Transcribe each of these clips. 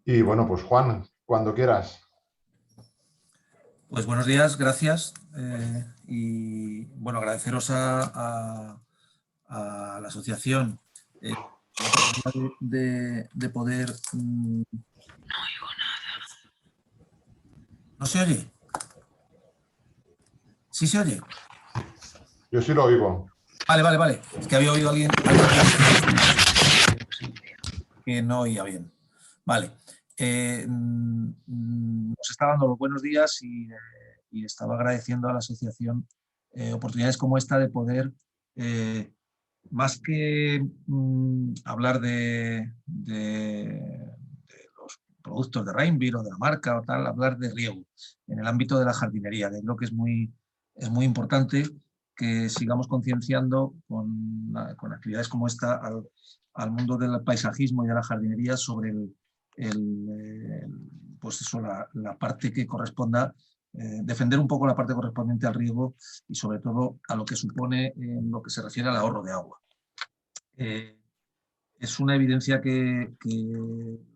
Y bueno, pues Juan, cuando quieras. Pues buenos días, gracias. Y bueno, agradeceros a la asociación la oportunidad de poder... ¿No se oye? ¿Sí se oye? Yo sí lo oigo. Vale. Es que había oído a alguien que no oía bien. Vale. Os estaba dando los buenos días y estaba agradeciendo a la asociación oportunidades como esta de poder, más que hablar de los productos de Reinbeer o de la marca o tal, hablar de riego en el ámbito de la jardinería, que creo que es muy importante que sigamos concienciando con actividades como esta al mundo del paisajismo y de la jardinería sobre pues eso, la parte que corresponda, defender un poco la parte correspondiente al riego y sobre todo a lo que supone en lo que se refiere al ahorro de agua. Es una evidencia que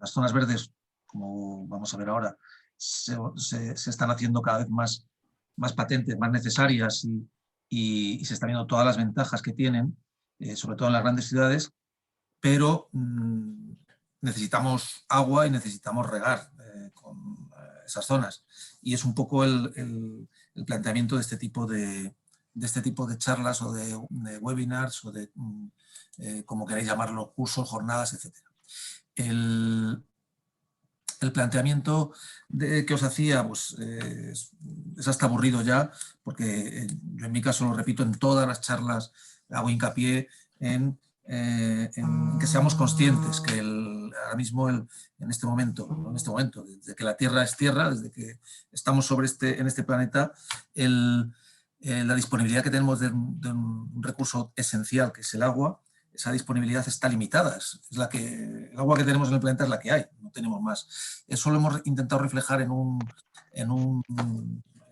las zonas verdes, como vamos a ver ahora, se están haciendo cada vez más patentes, más necesarias y se están viendo todas las ventajas que tienen, sobre todo en las grandes ciudades, pero necesitamos agua y necesitamos regar con esas zonas. Y es un poco el planteamiento de este tipo de charlas o de webinars o de, como queráis llamarlo, cursos, jornadas, etc. El planteamiento que os hacía pues, es hasta aburrido ya, porque yo en mi caso lo repito en todas las charlas, hago hincapié en que seamos conscientes que ahora mismo, en este momento, desde que la Tierra es Tierra, desde que estamos en este planeta, la disponibilidad que tenemos de un recurso esencial, que es el agua, esa disponibilidad está limitada. El agua que tenemos en el planeta es la que hay, no tenemos más. Eso lo hemos intentado reflejar en un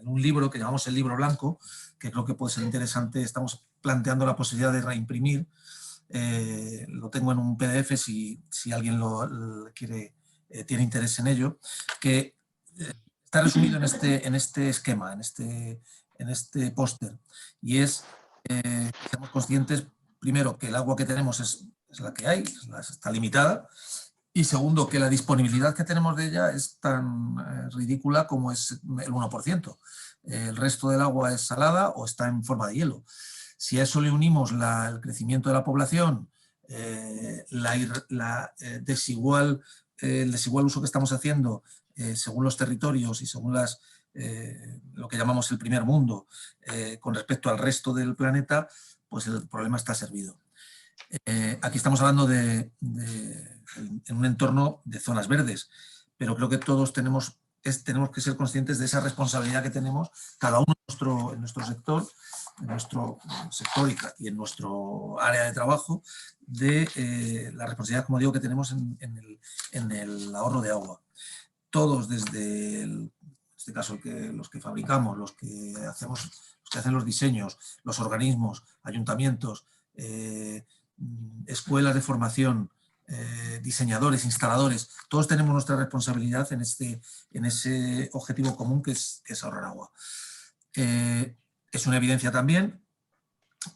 libro que llamamos el libro blanco, que creo que puede ser interesante. Estamos planteando la posibilidad de reimprimir. Lo tengo en un PDF si alguien quiere, tiene interés en ello, que está resumido en este esquema, en este póster. Y es que seamos conscientes, primero, que el agua que tenemos es la que hay, está limitada, y segundo, que la disponibilidad que tenemos de ella es tan ridícula como es el 1%. El resto del agua es salada o está en forma de hielo. Si a eso le unimos el crecimiento de la población, el desigual uso que estamos haciendo según los territorios y según lo que llamamos el primer mundo con respecto al resto del planeta, pues el problema está servido. Aquí estamos hablando en un entorno de zonas verdes, pero creo que todos tenemos que ser conscientes de esa responsabilidad que tenemos, cada uno en nuestro sector y en nuestro área de trabajo, de la responsabilidad, como digo, que tenemos en el ahorro de agua. Todos, desde en este caso los que fabricamos, los que hacen los diseños, los organismos, ayuntamientos, escuelas de formación, diseñadores, instaladores, todos tenemos nuestra responsabilidad en ese objetivo común que es ahorrar agua. Es una evidencia también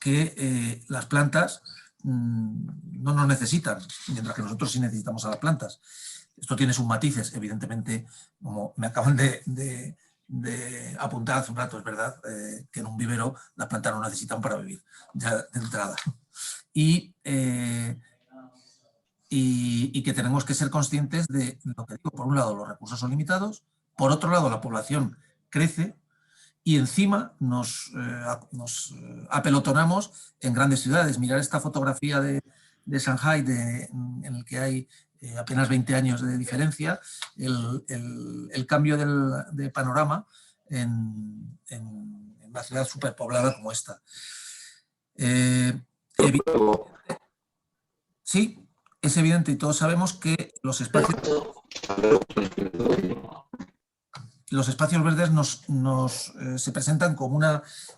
que las plantas no nos necesitan, mientras que nosotros sí necesitamos a las plantas. Esto tiene sus matices, evidentemente, como me acaban de apuntar hace un rato, es verdad que en un vivero las plantas no necesitan para vivir, ya de entrada. Y que tenemos que ser conscientes de lo que digo. Por un lado, los recursos son limitados, por otro lado, la población crece y encima nos apelotonamos en grandes ciudades. Mirar esta fotografía de Shanghái, en el que hay apenas 20 años de diferencia, el cambio de panorama en una ciudad superpoblada como esta. Sí, es evidente y todos sabemos que los espacios verdes se presentan como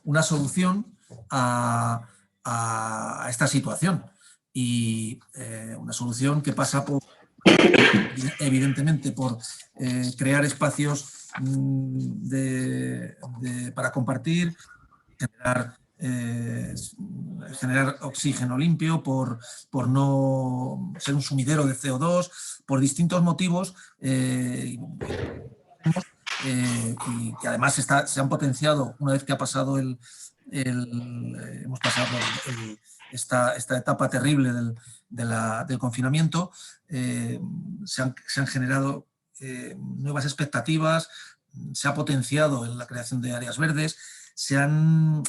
una solución a esta situación, y una solución que pasa evidentemente por crear espacios para compartir, generar oxígeno limpio, por no ser un sumidero de CO2, por distintos motivos, y que además se han potenciado una vez que ha pasado hemos pasado esta etapa terrible del confinamiento. Se han generado nuevas expectativas, se ha potenciado en la creación de áreas verdes, se han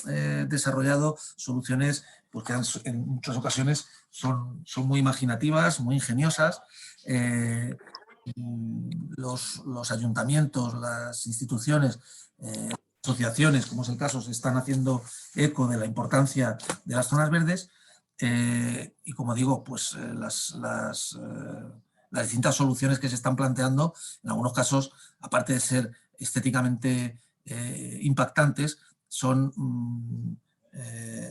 desarrollado soluciones pues, que en muchas ocasiones son muy imaginativas, muy ingeniosas. Los ayuntamientos, las instituciones, asociaciones, como es el caso, se están haciendo eco de la importancia de las zonas verdes y, como digo, pues las distintas soluciones que se están planteando, en algunos casos, aparte de ser estéticamente impactantes, son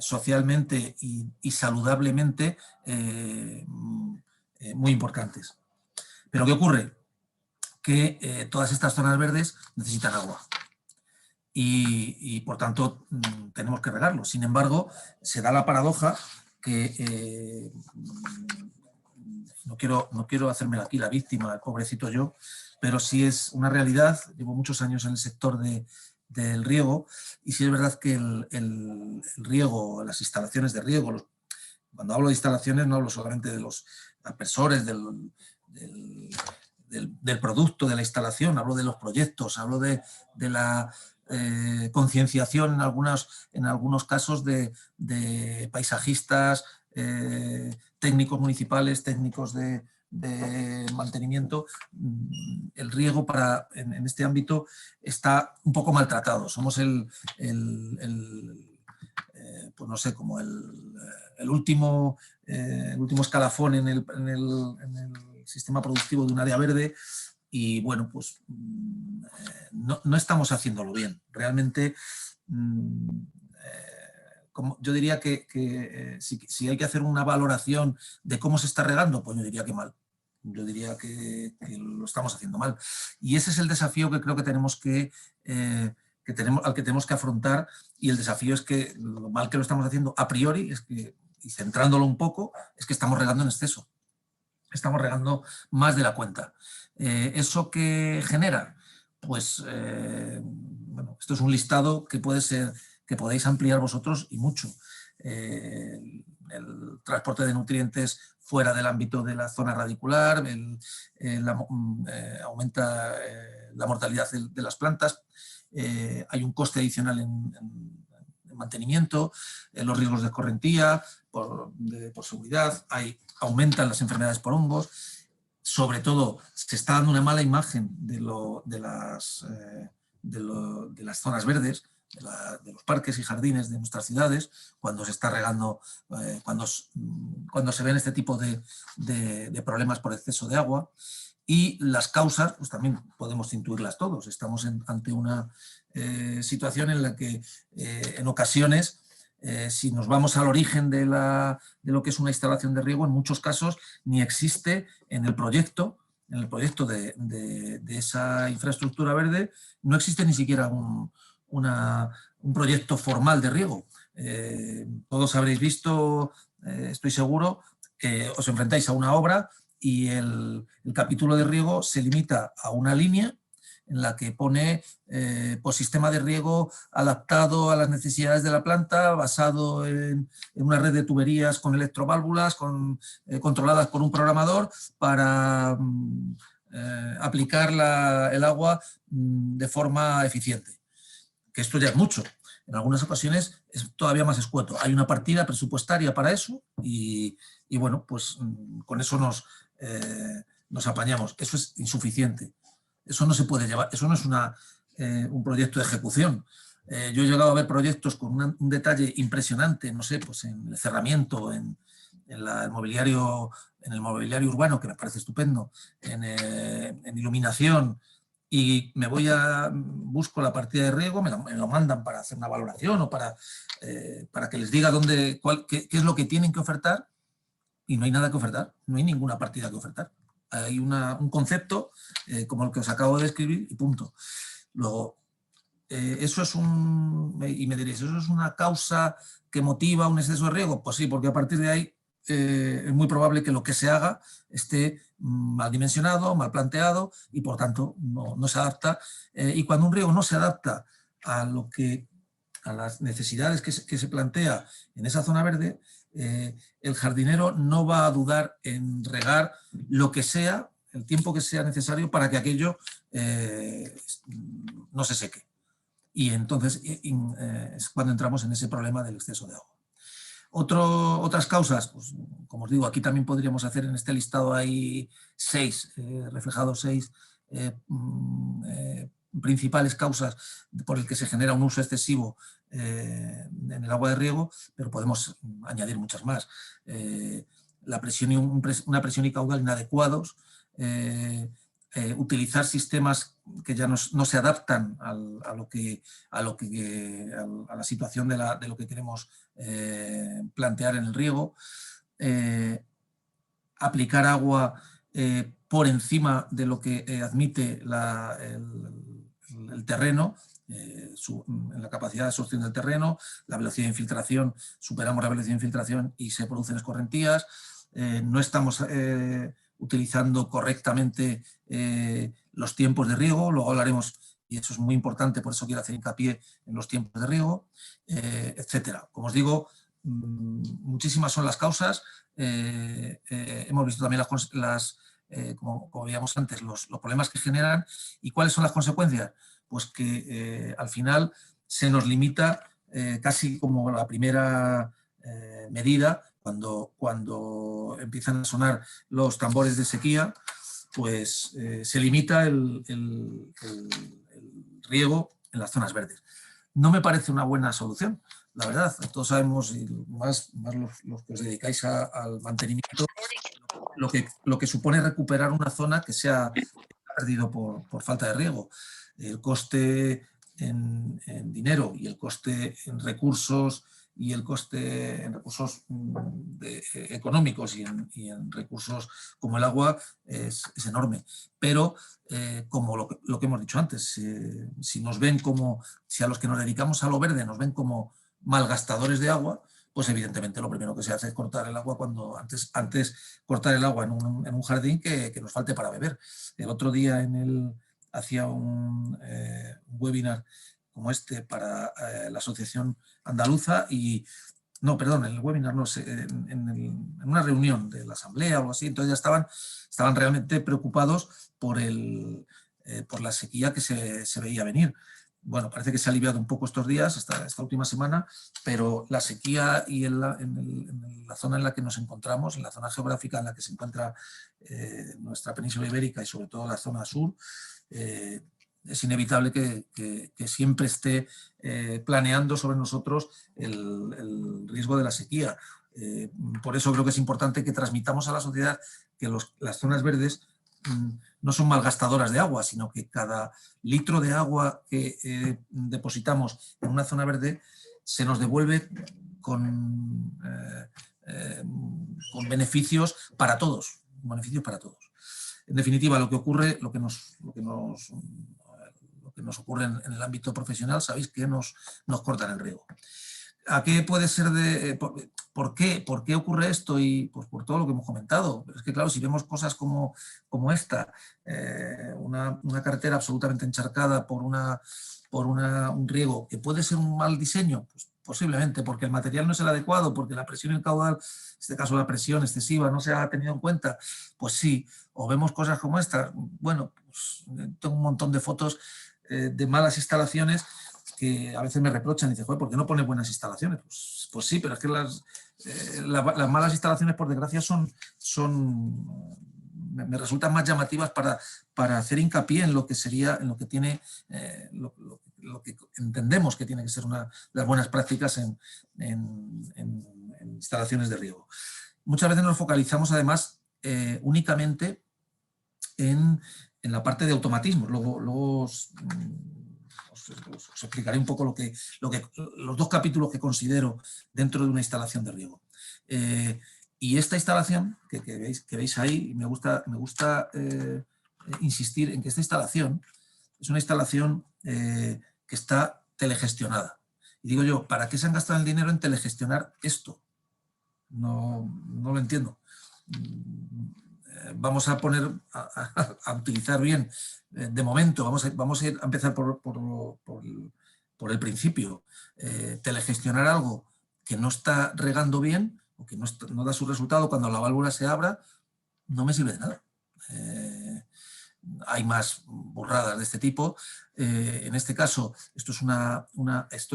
socialmente y saludablemente muy importantes. Pero ¿qué ocurre? Que todas estas zonas verdes necesitan agua y por tanto tenemos que regarlo. Sin embargo, se da la paradoja que no quiero hacerme aquí la víctima, pobrecito yo, pero sí es una realidad. Llevo muchos años en el sector del riego y sí es verdad que el riego, las instalaciones de riego, cuando hablo de instalaciones no hablo solamente de los aspersores, del producto, de la instalación, hablo de los proyectos, hablo de la concienciación en algunos casos de paisajistas, técnicos municipales, técnicos de mantenimiento. El riego en este ámbito está un poco maltratado. Somos pues no sé, como el último escalafón en el sistema productivo de un área verde y bueno, pues no estamos haciéndolo bien. Realmente, yo diría que si hay que hacer una valoración de cómo se está regando, pues yo diría que mal. Yo diría que lo estamos haciendo mal. Y ese es el desafío que creo que tenemos al que tenemos que afrontar, y el desafío es que lo mal que lo estamos haciendo a priori, y centrándolo un poco, es que estamos regando en exceso. Estamos regando más de la cuenta. ¿Eso qué genera? Pues, bueno, esto es un listado que podéis ampliar vosotros y mucho. El transporte de nutrientes fuera del ámbito de la zona radicular, aumenta la mortalidad de las plantas, hay un coste adicional en mantenimiento, los riesgos de escorrentía, por seguridad, aumentan las enfermedades por hongos. Sobre todo, se está dando una mala imagen de las zonas verdes, de los parques y jardines de nuestras ciudades, cuando se está regando, cuando se ven este tipo de problemas por exceso de agua. Y las causas, pues también podemos intuirlas todos. Estamos ante una situación en la que en ocasiones, si nos vamos al origen de lo que es una instalación de riego, en muchos casos ni existe en el proyecto de esa infraestructura verde, no existe ni siquiera un proyecto formal de riego. Todos habréis visto, estoy seguro, que os enfrentáis a una obra y el capítulo de riego se limita a una línea en la que pone pues, sistema de riego adaptado a las necesidades de la planta, basado en una red de tuberías con electroválvulas, controladas por un programador para aplicar el agua de forma eficiente. Que esto ya es mucho. En algunas ocasiones es todavía más escueto. Hay una partida presupuestaria para eso y bueno, pues con eso nos apañamos. Eso es insuficiente. Eso no se puede llevar, eso no es un proyecto de ejecución. Yo he llegado a ver proyectos con un detalle impresionante, no sé, pues en el cerramiento, en el mobiliario urbano, que me parece estupendo, en iluminación, y busco la partida de riego, me lo mandan para hacer una valoración o para que les diga qué es lo que tienen que ofertar, y no hay nada que ofertar, no hay ninguna partida que ofertar. hay un concepto como el que os acabo de describir y punto. Luego, eso es y me diréis, ¿eso es una causa que motiva un exceso de riego? Pues sí, porque a partir de ahí es muy probable que lo que se haga esté mal dimensionado, mal planteado y por tanto no se adapta. Y cuando un riego no se adapta a las necesidades que se plantea en esa zona verde, el jardinero no va a dudar en regar lo que sea, el tiempo que sea necesario para que aquello no se seque. Y entonces es cuando entramos en ese problema del exceso de agua. Otras causas, pues, como os digo, aquí también podríamos hacer en este listado hay reflejados seis principales causas por el que se genera un uso excesivo en el agua de riego, pero podemos añadir muchas más. Una presión y caudal inadecuados, utilizar sistemas que ya no se adaptan a la situación de lo que queremos plantear en el riego, aplicar agua por encima de lo que admite el terreno, en la capacidad de absorción del terreno, la velocidad de infiltración, superamos la velocidad de infiltración y se producen escorrentías, no estamos utilizando correctamente los tiempos de riego, luego hablaremos, y eso es muy importante, por eso quiero hacer hincapié en los tiempos de riego, etcétera. Como os digo, muchísimas son las causas. Hemos visto también como veíamos antes, los problemas que generan. ¿Y cuáles son las consecuencias? Pues que al final se se casi como la primera medida, cuando empiezan a sonar los tambores de sequía, pues se limita el riego en las zonas verdes. No me parece una buena solución, la verdad. Todos sabemos, y más los que os dedicáis al mantenimiento, lo que supone recuperar una zona que se ha perdido por falta de riego. El coste en dinero y el coste en recursos y el coste en recursos económicos y en recursos como el agua es enorme. Pero como lo que hemos dicho antes, si a los que nos dedicamos a lo verde nos ven como malgastadores de agua, pues evidentemente lo primero que se hace es cortar el agua antes cortar el agua en un jardín que nos falte para beber. El otro día hacía un webinar como este para la Asociación Andaluza el webinar no sé, en una reunión de la asamblea o algo así, entonces ya estaban realmente preocupados por la sequía que se veía venir. Bueno, parece que se ha aliviado un poco estos días, esta última semana, pero la sequía y en la zona en la que nos encontramos, en la zona geográfica en la que se encuentra nuestra península ibérica y sobre todo la zona sur, es inevitable que siempre esté planeando sobre nosotros el riesgo de la sequía. Por eso creo que es importante que transmitamos a la sociedad que las zonas verdes no son malgastadoras de agua, sino que cada litro de agua que depositamos en una zona verde se nos devuelve con beneficios para todos. En definitiva, lo que nos ocurre en el ámbito profesional, sabéis que nos cortan el riego. ¿A qué puede ser ¿por qué ocurre esto? Y pues por todo lo que hemos comentado. Pero es que claro, si vemos cosas como esta, una carretera absolutamente encharcada por un riego que puede ser un mal diseño, pues posiblemente porque el material no es el adecuado, porque la presión y el caudal, en este caso la presión excesiva, no se ha tenido en cuenta, pues sí. O vemos cosas como esta. Bueno, pues tengo un montón de fotos de malas instalaciones que a veces me reprochan y dicen, joder, ¿por qué no pone buenas instalaciones? Pues sí, pero es que las malas instalaciones, por desgracia, me resultan más llamativas para hacer hincapié en lo que sería, en lo que tiene, lo que entendemos que tiene que ser las buenas prácticas en instalaciones de riego. Muchas veces nos focalizamos además únicamente en la parte de automatismos. Luego os explicaré un poco los dos capítulos que considero dentro de una instalación de riego. Y esta instalación que veis ahí, me gusta insistir en que esta instalación es una instalación que está telegestionada. Y digo yo, ¿para qué se han gastado el dinero en telegestionar esto? No lo entiendo. Vamos a poner a utilizar bien, de momento, vamos a empezar por el principio. Telegestionar algo que no está regando bien o que no da su resultado cuando la válvula se abra, no me sirve de nada. Hay más burradas de este tipo. En este caso, esto es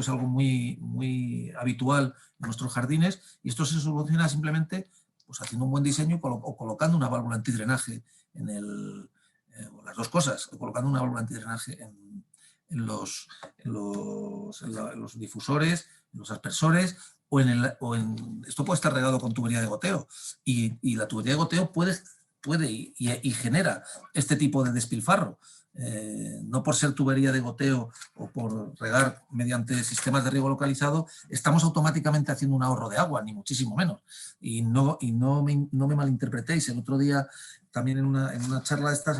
algo muy habitual en nuestros jardines, y esto se soluciona simplemente pues, haciendo un buen diseño o colocando una válvula antidrenaje o las dos cosas, colocando una válvula antidrenaje en los difusores, en los aspersores, esto puede estar regado con tubería de goteo, y la tubería de goteo puede y genera este tipo de despilfarro. No por ser tubería de goteo o por regar mediante sistemas de riego localizado, estamos automáticamente haciendo un ahorro de agua, ni muchísimo menos. Y no me malinterpretéis. El otro día, también en una charla de estas,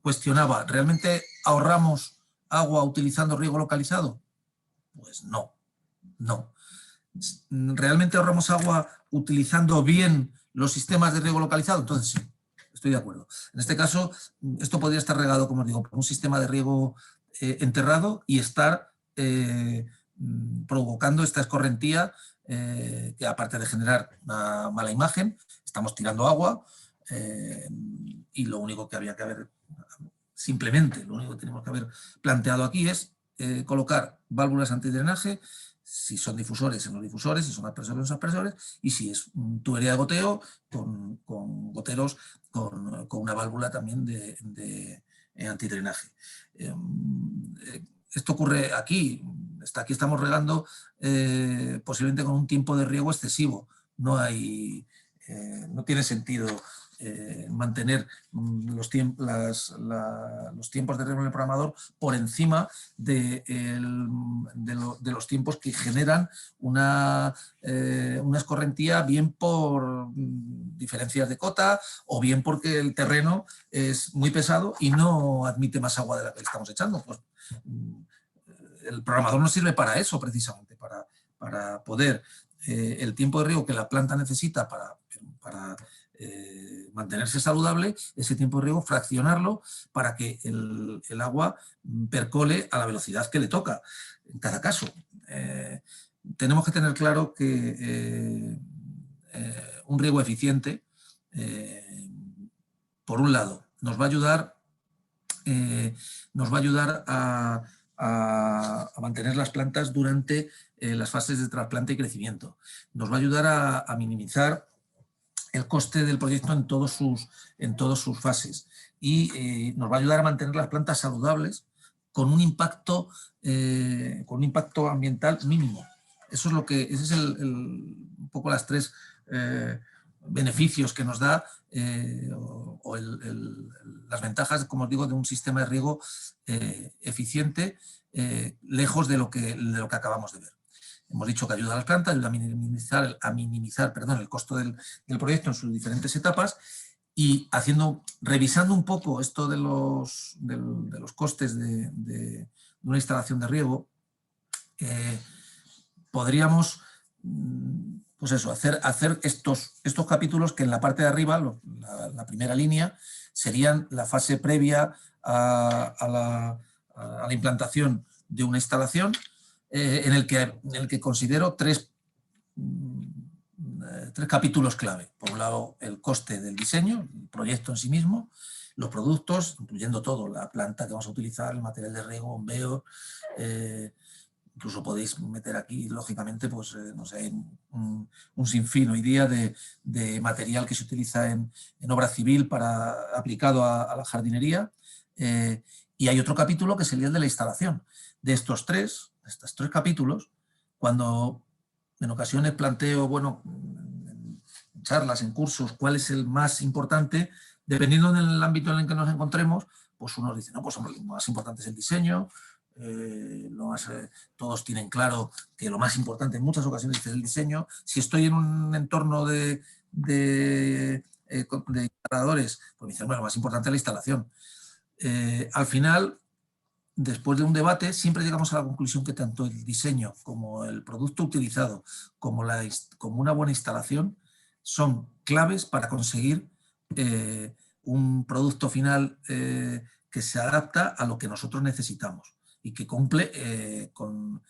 cuestionaba, ¿realmente ahorramos agua utilizando riego localizado? Pues no. ¿Realmente ahorramos agua utilizando bien los sistemas de riego localizado? Entonces sí, estoy de acuerdo. En este caso, esto podría estar regado, como os digo, por un sistema de riego enterrado y estar provocando esta escorrentía que, aparte de generar una mala imagen, estamos tirando agua, y lo único que había que haber, simplemente, lo único que tenemos que haber planteado aquí es colocar válvulas antidrenaje, si son difusores en los difusores, si son aspersores en los aspersores, y si es tubería de goteo, con goteros con una válvula también de antidrenaje. Esto ocurre aquí. Aquí estamos regando posiblemente con un tiempo de riego excesivo. No tiene sentido mantener los tiempos de riego en el programador por encima de los tiempos que generan una escorrentía, bien por diferencias de cota o bien porque el terreno es muy pesado y no admite más agua de la que le estamos echando. Pues, el programador nos sirve para eso, precisamente, para poder el tiempo de riego que la planta necesita para mantenerse saludable, ese tiempo de riego, fraccionarlo para que el agua percole a la velocidad que le toca en cada caso. Tenemos que tener claro que un riego eficiente, por un lado, nos va a ayudar a mantener las plantas durante las fases de trasplante y crecimiento. Nos va a ayudar a minimizar el coste del proyecto en todas sus fases, y nos va a ayudar a mantener las plantas saludables con un impacto ambiental mínimo. Ese es un poco las tres beneficios que nos da las ventajas, como os digo, de un sistema de riego eficiente, lejos de lo que acabamos de ver. Hemos dicho que ayuda a las plantas, ayuda a minimizar el costo del proyecto en sus diferentes etapas, y revisando un poco esto de los costes de una instalación de riego, podríamos pues eso, hacer estos capítulos que en la parte de arriba, la primera línea, serían la fase previa a la implantación de una instalación, en el que considero tres capítulos clave. Por un lado, el coste del diseño, el proyecto en sí mismo, los productos, incluyendo todo, la planta que vamos a utilizar, el material de riego, bombeo, incluso podéis meter aquí, lógicamente, pues, no sé, un sinfín hoy día de material que se utiliza en obra civil aplicado a la jardinería. Y hay otro capítulo que sería el de la instalación. De estos tres capítulos, cuando en ocasiones planteo, en charlas, en cursos, cuál es el más importante, dependiendo del ámbito en el que nos encontremos, pues unos dicen, no, pues hombre, lo más importante es el diseño, todos tienen claro que lo más importante en muchas ocasiones es el diseño. Si estoy en un entorno de instaladores, pues me dicen, bueno, lo más importante es la instalación. Al final, después de un debate, siempre llegamos a la conclusión que tanto el diseño como el producto utilizado, como una buena instalación, son claves para conseguir un producto final que se adapta a lo que nosotros necesitamos y que cumple con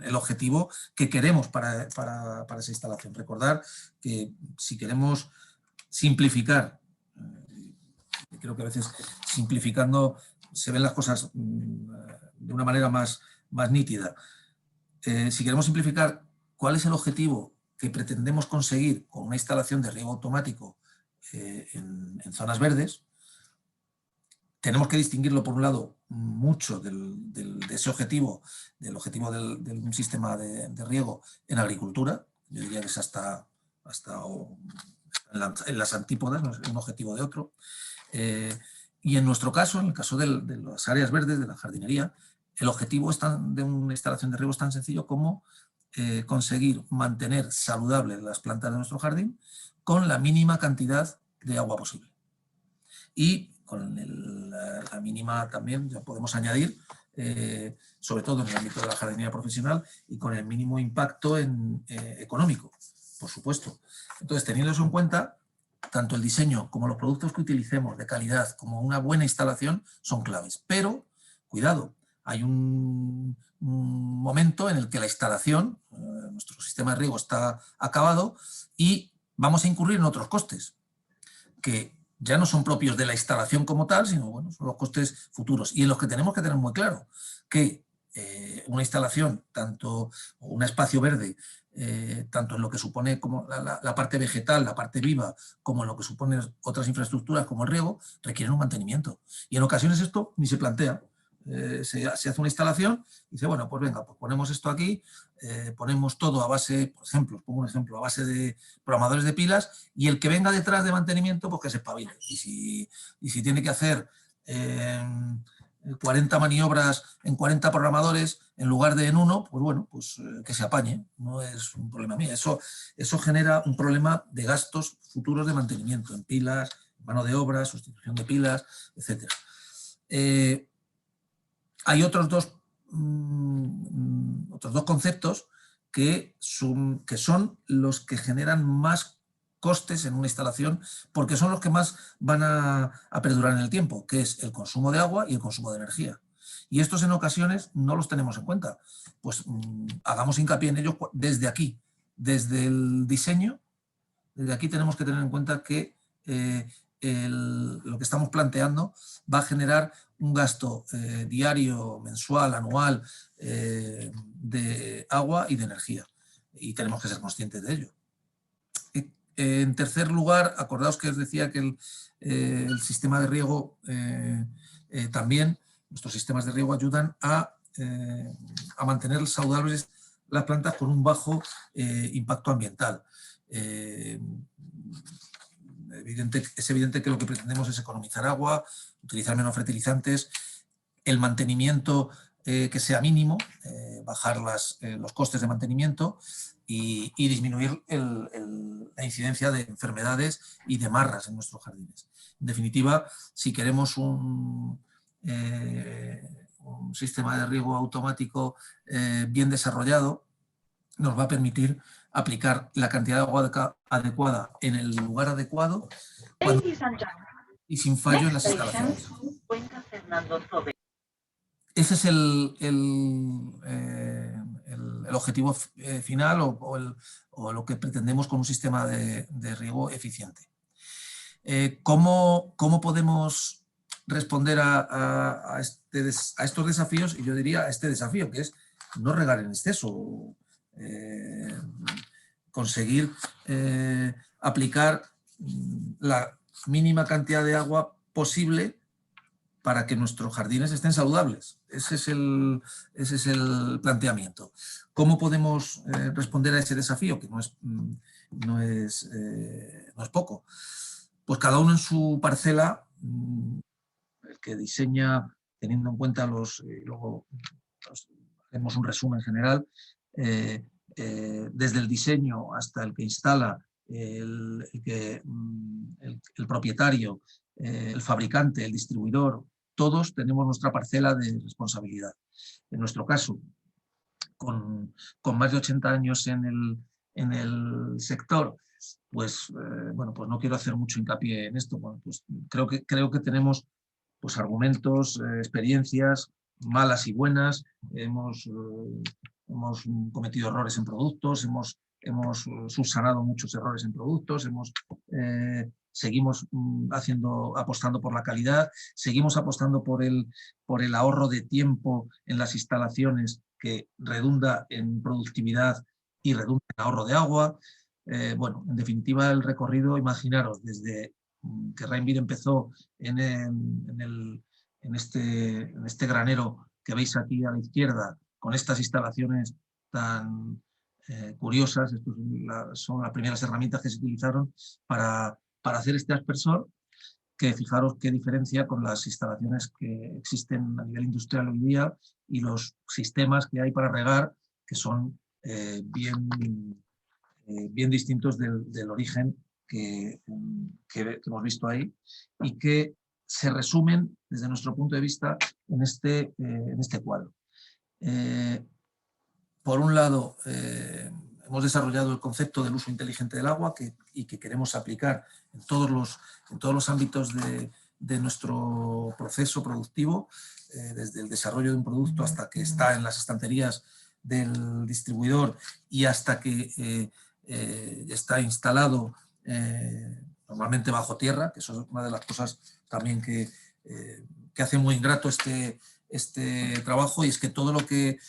el objetivo que queremos para esa instalación. Recordar que si queremos simplificar, creo que a veces simplificando se ven las cosas de una manera más nítida. Si queremos simplificar, ¿cuál es el objetivo que pretendemos conseguir con una instalación de riego automático en zonas verdes? Tenemos que distinguirlo, por un lado, mucho de ese objetivo, del objetivo de un sistema de riego en agricultura. Yo diría que es hasta en las antípodas, no es un objetivo de otro. Y en nuestro caso, en el caso de las áreas verdes, de la jardinería, el objetivo de una instalación de riego es tan sencillo como conseguir mantener saludables las plantas de nuestro jardín con la mínima cantidad de agua posible. Y con la mínima también ya podemos añadir, sobre todo en el ámbito de la jardinería profesional, y con el mínimo impacto económico, por supuesto. Entonces, teniendo eso en cuenta, tanto el diseño como los productos que utilicemos de calidad como una buena instalación son claves. Pero, cuidado, hay un momento en el que la instalación, nuestro sistema de riego está acabado y vamos a incurrir en otros costes que ya no son propios de la instalación como tal, sino bueno, son los costes futuros y en los que tenemos que tener muy claro que una instalación, tanto un espacio verde, tanto en lo que supone como la parte vegetal, la parte viva, como en lo que supone otras infraestructuras como el riego, requieren un mantenimiento. Y en ocasiones esto ni se plantea. Se hace una instalación y dice, bueno, pues venga, pues ponemos esto aquí, ponemos todo a base, por ejemplo, pongo un ejemplo, a base de programadores de pilas y el que venga detrás de mantenimiento, pues que se espabile. Y si tiene que hacer 40 maniobras en 40 programadores en lugar de en uno, pues bueno, pues que se apañe, no es un problema mío. Eso genera un problema de gastos futuros de mantenimiento en pilas, mano de obra, sustitución de pilas, etc. Hay otros dos conceptos que son los que generan más costes en una instalación porque son los que más van a perdurar en el tiempo, que es el consumo de agua y el consumo de energía. Y estos en ocasiones no los tenemos en cuenta. Pues hagamos hincapié en ellos desde aquí, desde el diseño. Desde aquí tenemos que tener en cuenta que lo que estamos planteando va a generar un gasto diario, mensual, anual de agua y de energía. Y tenemos que ser conscientes de ello. En tercer lugar, acordaos que os decía que el sistema de riego también, nuestros sistemas de riego ayudan a mantener saludables las plantas con un bajo impacto ambiental. Es evidente que lo que pretendemos es economizar agua, utilizar menos fertilizantes, el mantenimiento que sea mínimo, bajar los costes de mantenimiento y disminuir la incidencia de enfermedades y de marras en nuestros jardines. En definitiva, si queremos un sistema de riego automático bien desarrollado, nos va a permitir aplicar la cantidad de agua adecuada en el lugar adecuado y sin fallo en las instalaciones. Ese es el objetivo final o lo que pretendemos con un sistema de riego eficiente. ¿Cómo podemos responder a estos desafíos? Y yo diría a este desafío, que es no regar en exceso, conseguir aplicar la mínima cantidad de agua posible para que nuestros jardines estén saludables. Ese es el planteamiento. ¿Cómo podemos responder a ese desafío? Que no es poco. Pues cada uno en su parcela, el que diseña teniendo en cuenta luego hacemos un resumen general, desde el diseño hasta el que instala, el propietario, el fabricante, el distribuidor, todos tenemos nuestra parcela de responsabilidad. En nuestro caso, con más de 80 años en el sector, pues, bueno, pues no quiero hacer mucho hincapié en esto. Bueno, pues creo que tenemos pues, argumentos, experiencias malas y buenas, hemos cometido errores en productos, hemos subsanado muchos errores en productos, seguimos apostando por la calidad, seguimos apostando por el ahorro de tiempo en las instalaciones, que redunda en productividad y redunda en ahorro de agua. Bueno, en definitiva, el recorrido, imaginaros, desde que Rainbir empezó en este granero que veis aquí a la izquierda, con estas instalaciones tan curiosas. Estas son las primeras herramientas que se utilizaron para hacer este aspersor, que fijaros qué diferencia con las instalaciones que existen a nivel industrial hoy día y los sistemas que hay para regar, que son bien distintos del origen que hemos visto ahí, y que se resumen desde nuestro punto de vista en este cuadro. Por un lado, hemos desarrollado el concepto del uso inteligente del agua y que queremos aplicar en todos los ámbitos de nuestro proceso productivo, desde el desarrollo de un producto hasta que está en las estanterías del distribuidor y hasta que está instalado normalmente bajo tierra, que eso es una de las cosas también que hace muy ingrato este trabajo, y es que todo lo que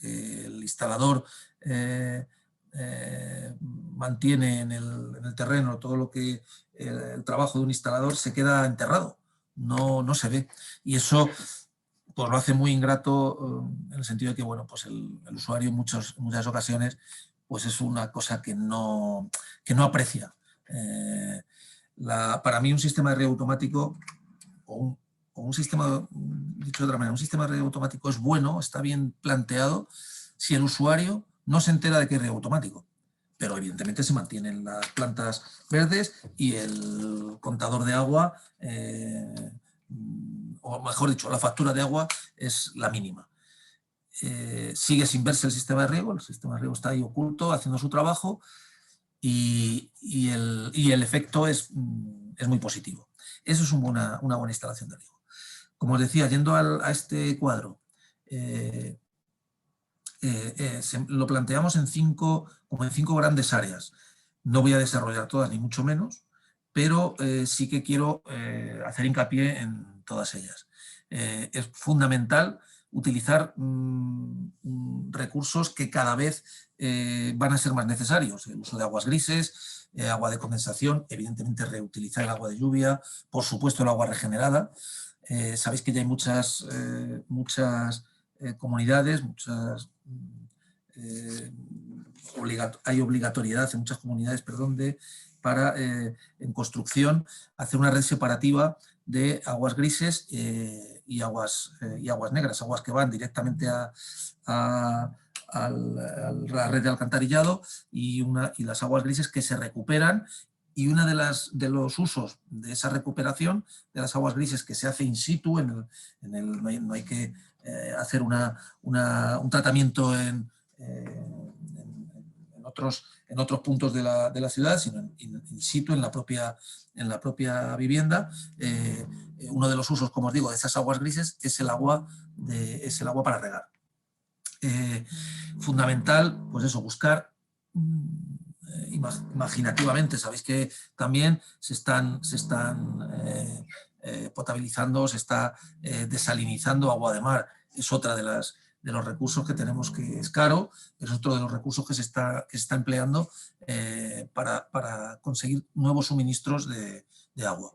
el instalador mantiene en el terreno, todo lo que el trabajo de un instalador se queda enterrado, no se ve, y eso pues lo hace muy ingrato, en el sentido de que, bueno, pues el usuario en muchas ocasiones pues es una cosa que no aprecia. Para mí un sistema de riego automático o un sistema, dicho de otra manera, un sistema de riego automático es bueno, está bien planteado, si el usuario no se entera de que es riego automático. Pero evidentemente se mantienen las plantas verdes y el contador de agua, o mejor dicho, la factura de agua es la mínima. Sigue sin verse el sistema de riego está ahí oculto, haciendo su trabajo, y el efecto es muy positivo. Eso es una buena instalación de riego. Como os decía, yendo a este cuadro, lo planteamos en cinco grandes áreas. No voy a desarrollar todas, ni mucho menos, pero sí que quiero hacer hincapié en todas ellas. Es fundamental utilizar recursos que cada vez van a ser más necesarios. El uso de aguas grises, agua de condensación, evidentemente reutilizar el agua de lluvia, por supuesto el agua regenerada. Sabéis que ya hay muchas comunidades, hay obligatoriedad en muchas comunidades, para en construcción hacer una red separativa de aguas grises y aguas negras, aguas que van directamente a la red de alcantarillado, y las aguas grises que se recuperan. Y uno de los usos de esa recuperación de las aguas grises, que se hace in situ, no hay que hacer un tratamiento en otros puntos de la ciudad, sino in situ, en la propia vivienda. Uno de los usos, como os digo, de esas aguas grises es el agua para regar. Fundamental, pues eso, buscar imaginativamente. Sabéis que también se están potabilizando, se está desalinizando agua de mar. Es otra de los recursos que tenemos, que es caro, pero es otro de los recursos que se está empleando para conseguir nuevos suministros de agua.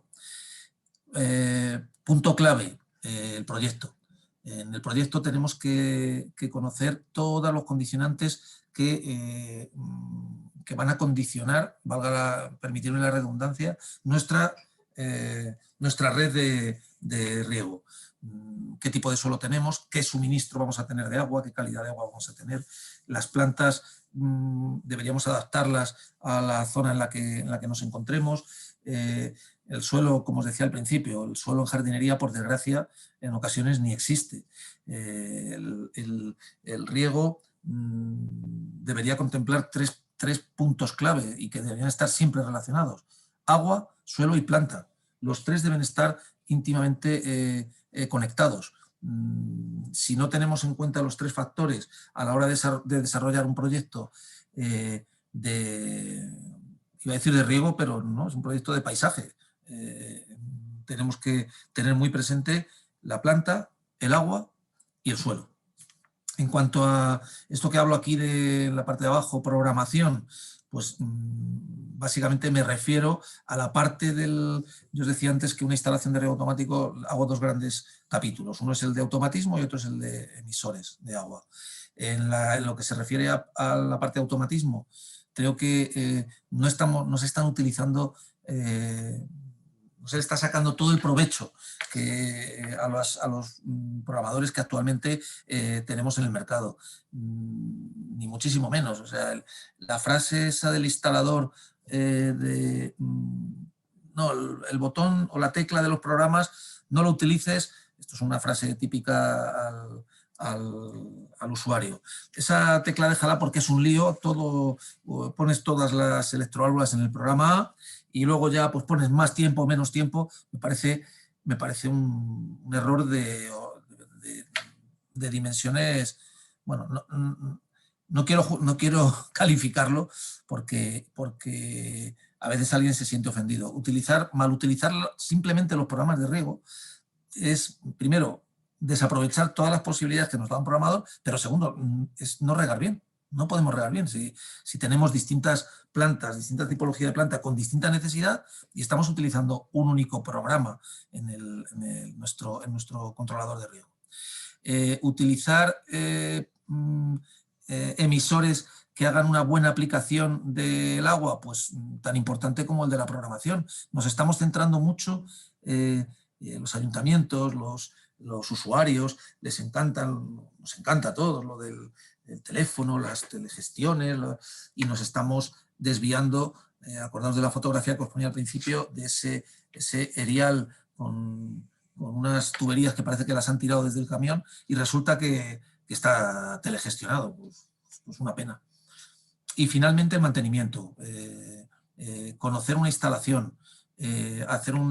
Punto clave, el proyecto. En el proyecto tenemos que conocer todos los condicionantes que van a condicionar, permitirme la redundancia, nuestra nuestra red de riego. Qué tipo de suelo tenemos, qué suministro vamos a tener de agua, qué calidad de agua vamos a tener. Las plantas deberíamos adaptarlas a la zona en la que nos encontremos. El suelo, como os decía al principio, el suelo en jardinería, por desgracia, en ocasiones ni existe. El riego debería contemplar tres puntos clave y que deberían estar siempre relacionados: agua, suelo y planta. Los tres deben estar íntimamente conectados. Si no tenemos en cuenta los tres factores a la hora de desarrollar un proyecto iba a decir de riego, pero no, es un proyecto de paisaje. Tenemos que tener muy presente la planta, el agua y el suelo. En cuanto a esto que hablo aquí de la parte de abajo, programación, pues básicamente me refiero a la parte del... Yo os decía antes que una instalación de riego automático hago dos grandes capítulos. Uno es el de automatismo y otro es el de emisores de agua. En lo que se refiere a la parte de automatismo, creo que no se están utilizando... no se le está sacando todo el provecho a los programadores que actualmente tenemos en el mercado. Ni muchísimo menos. O sea, la frase esa del instalador no, el botón o la tecla de los programas no lo utilices, esto es una frase típica al usuario. Esa tecla déjala porque es un lío, pones todas las electroválvulas en el programa A y luego ya pues pones más tiempo, menos tiempo. Me parece un error de dimensiones. Bueno, no quiero calificarlo porque a veces alguien se siente ofendido. Mal utilizar simplemente los programas de riego es, primero, desaprovechar todas las posibilidades que nos da un programador, pero segundo, es no regar bien. No podemos regar bien. Si tenemos distintas plantas, distintas tipologías de planta con distinta necesidad y estamos utilizando un único programa en nuestro controlador de riego. Utilizar emisores que hagan una buena aplicación del agua, pues tan importante como el de la programación. Nos estamos centrando mucho, los ayuntamientos, los usuarios, nos encanta a todos lo del teléfono, las telegestiones, y nos estamos desviando, acordaos de la fotografía que os ponía al principio, de ese erial con unas tuberías que parece que las han tirado desde el camión y resulta que está telegestionado. Pues una pena. Y finalmente, mantenimiento. Conocer una instalación, hacer un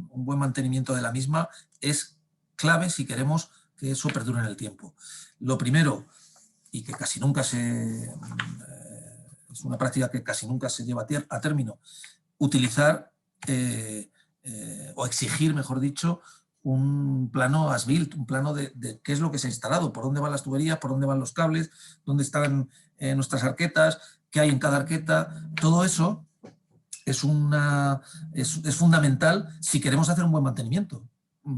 buen mantenimiento de la misma es clave si queremos que eso perdure en el tiempo. Lo primero, y que casi nunca es una práctica que casi nunca se lleva a término, utilizar o exigir, mejor dicho, un plano as-built, un plano de qué es lo que se ha instalado, por dónde van las tuberías, por dónde van los cables, dónde están nuestras arquetas, qué hay en cada arqueta. Todo eso es fundamental si queremos hacer un buen mantenimiento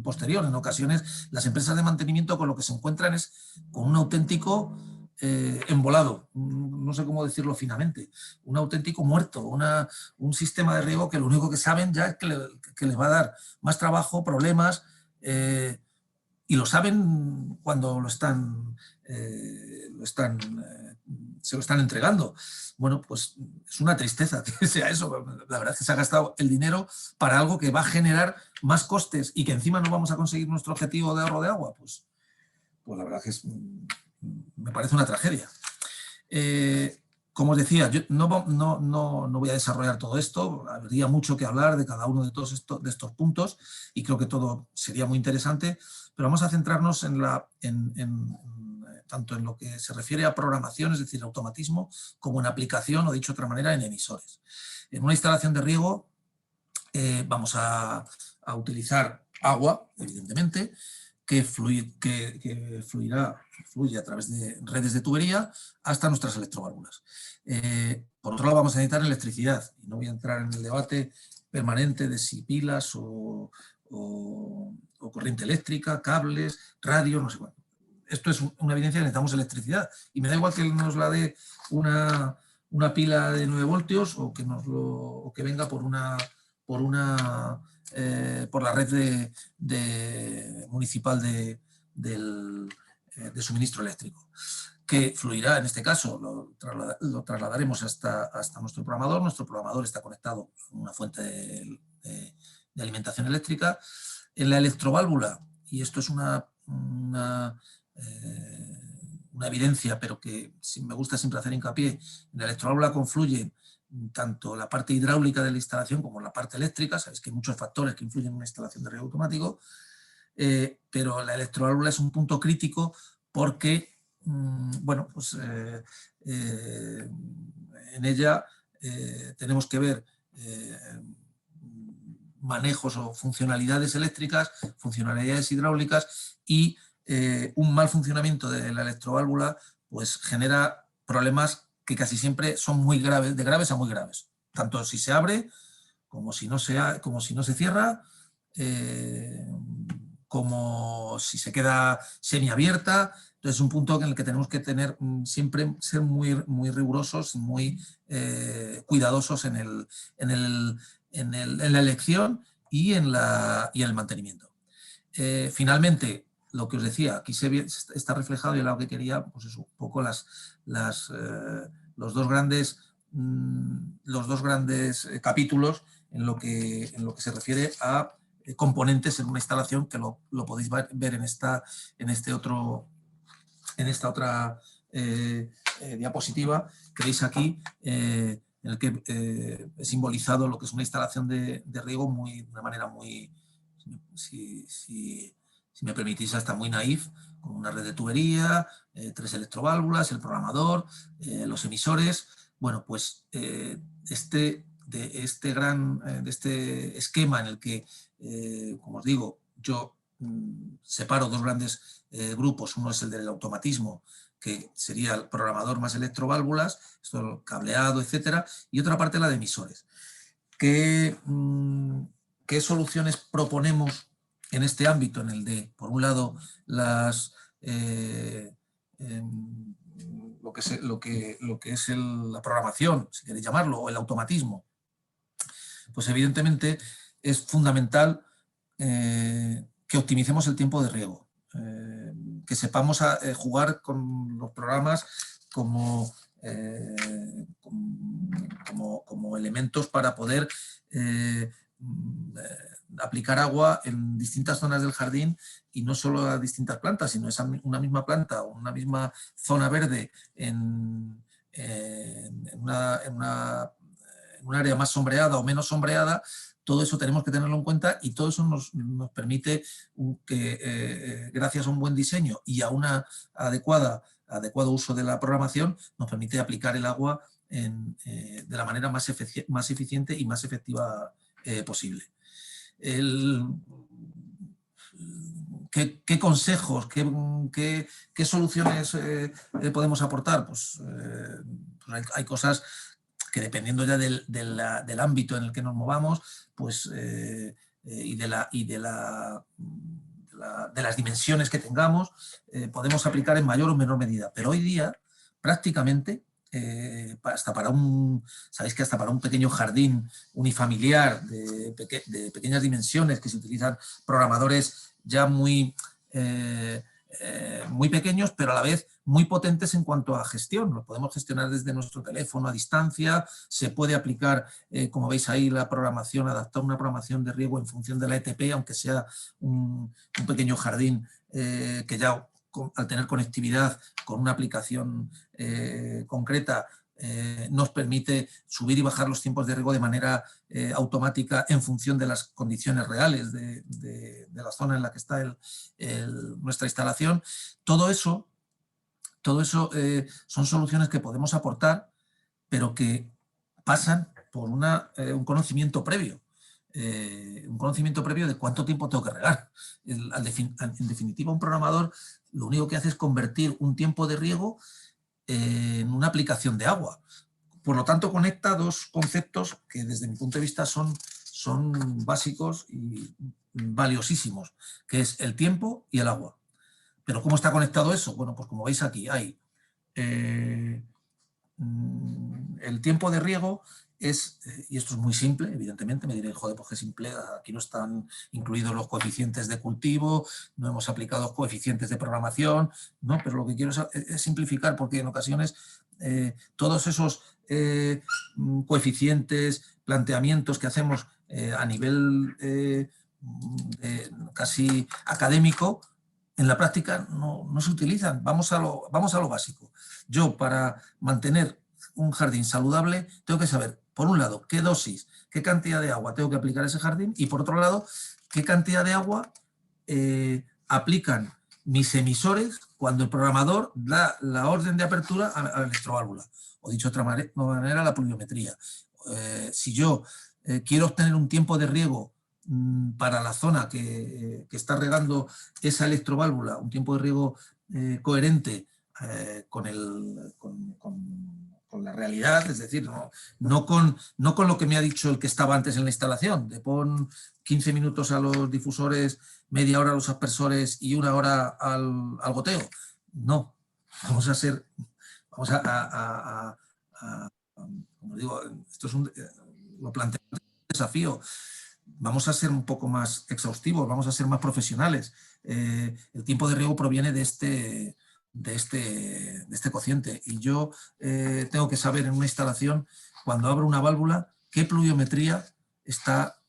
posterior. En ocasiones las empresas de mantenimiento con lo que se encuentran es con un auténtico embolado, no sé cómo decirlo finamente, un auténtico muerto, un sistema de riego que lo único que saben ya es que les va a dar más trabajo, problemas, y lo saben cuando se lo están entregando. Bueno, pues es una tristeza que sea eso. La verdad es que se ha gastado el dinero para algo que va a generar más costes y que encima no vamos a conseguir nuestro objetivo de ahorro de agua. Pues la verdad que me parece una tragedia. Como os decía, yo no voy a desarrollar todo esto, habría mucho que hablar de cada uno de todos estos puntos y creo que todo sería muy interesante, pero vamos a centrarnos tanto en lo que se refiere a programación, es decir, automatismo, como en aplicación, o dicho de otra manera, en emisores. En una instalación de riego vamos a utilizar agua, evidentemente, que fluye a través de redes de tubería hasta nuestras electroválvulas. Por otro lado, vamos a necesitar electricidad. Y no voy a entrar en el debate permanente de si pilas o corriente eléctrica, cables, radio, no sé cuánto. Esto es una evidencia que necesitamos electricidad. Y me da igual que nos la dé una pila de 9 voltios o que venga por por la red municipal de suministro eléctrico, que fluirá, en este caso, lo trasladaremos hasta nuestro programador. Nuestro programador está conectado a una fuente de alimentación eléctrica. En la electroválvula, y esto es una evidencia, pero que me gusta siempre hacer hincapié, en la electroválvula confluyen tanto la parte hidráulica de la instalación como la parte eléctrica. Sabéis que hay muchos factores que influyen en una instalación de riego automático, pero la electroválvula es un punto crítico porque, bueno, pues en ella tenemos que ver manejos o funcionalidades eléctricas, funcionalidades hidráulicas, y un mal funcionamiento de la electroválvula pues genera problemas que casi siempre son muy graves, de graves a muy graves, tanto si se abre como si no se cierra, como si se queda semiabierta. Entonces es un punto en el que tenemos que siempre ser muy, muy rigurosos, muy cuidadosos en la elección y en el mantenimiento. Finalmente, lo que os decía, aquí está reflejado, y es lo que quería, pues es un poco los dos grandes capítulos en lo que se refiere a componentes en una instalación, que lo podéis ver en esta otra diapositiva que veis aquí, en el que he simbolizado lo que es una instalación de riego de una manera muy, si me permitís, hasta muy naif, con una red de tubería, 3 electroválvulas, el programador, los emisores. Bueno, pues este esquema en el que, como os digo, yo separo dos grandes grupos. Uno es el del automatismo, que sería el programador más electroválvulas, esto, cableado, etcétera, y otra parte la de emisores. ¿Qué soluciones proponemos en este ámbito, en el de, por un lado, lo que es la programación, si queréis llamarlo, o el automatismo? Pues evidentemente es fundamental que optimicemos el tiempo de riego, que sepamos jugar con los programas como elementos para poder aplicar agua en distintas zonas del jardín, y no solo a distintas plantas, sino esa una misma planta o una misma zona verde en un área más sombreada o menos sombreada. Todo eso tenemos que tenerlo en cuenta, y todo eso nos permite que, gracias a un buen diseño y a una adecuado uso de la programación, nos permite aplicar el agua de la manera más eficiente y más efectiva posible. ¿Qué consejos, qué soluciones podemos aportar? Pues hay cosas que, dependiendo ya del ámbito en el que nos movamos, pues, y de las dimensiones que tengamos, podemos aplicar en mayor o menor medida. Pero hoy día, prácticamente, sabéis que hasta para un pequeño jardín unifamiliar de pequeñas dimensiones, que se utilizan programadores ya muy pequeños, pero a la vez muy potentes en cuanto a gestión. Lo podemos gestionar desde nuestro teléfono a distancia. Se puede aplicar, como veis ahí, la programación, adaptar una programación de riego en función de la ETP, aunque sea un pequeño jardín que ya, al tener conectividad con una aplicación concreta, nos permite subir y bajar los tiempos de riego de manera automática en función de las condiciones reales de la zona en la que está nuestra instalación. Todo eso son soluciones que podemos aportar, pero que pasan por un conocimiento previo. Un conocimiento previo de cuánto tiempo tengo que regar. En definitiva, un programador lo único que hace es convertir un tiempo de riego en una aplicación de agua. Por lo tanto, conecta dos conceptos que, desde mi punto de vista, son básicos y valiosísimos, que es el tiempo y el agua. ¿Pero cómo está conectado eso? Bueno, pues como veis aquí, hay el tiempo de riego es, y esto es muy simple, evidentemente, me diréis, joder, pues qué simple, aquí no están incluidos los coeficientes de cultivo, no hemos aplicado coeficientes de programación, no, pero lo que quiero es simplificar, porque en ocasiones todos esos coeficientes, planteamientos que hacemos a nivel casi académico, en la práctica no se utilizan. Vamos a lo básico. Yo, para mantener un jardín saludable, tengo que saber, por un lado, qué dosis, qué cantidad de agua tengo que aplicar a ese jardín, y por otro lado, qué cantidad de agua aplican mis emisores cuando el programador da la orden de apertura a la electroválvula. O dicho de otra manera, la pluviometría. Si yo quiero obtener un tiempo de riego para la zona que está regando esa electroválvula, un tiempo de riego coherente con la realidad, es decir, no con lo que me ha dicho el que estaba antes en la instalación, de pon 15 minutos a los difusores, media hora a los aspersores y una hora al goteo. No, vamos a como digo, esto es lo planteo un desafío. Vamos a ser un poco más exhaustivos, vamos a ser más profesionales. El tiempo de riego proviene de este cociente, y yo tengo que saber en una instalación, cuando abro una válvula, qué pluviometría se está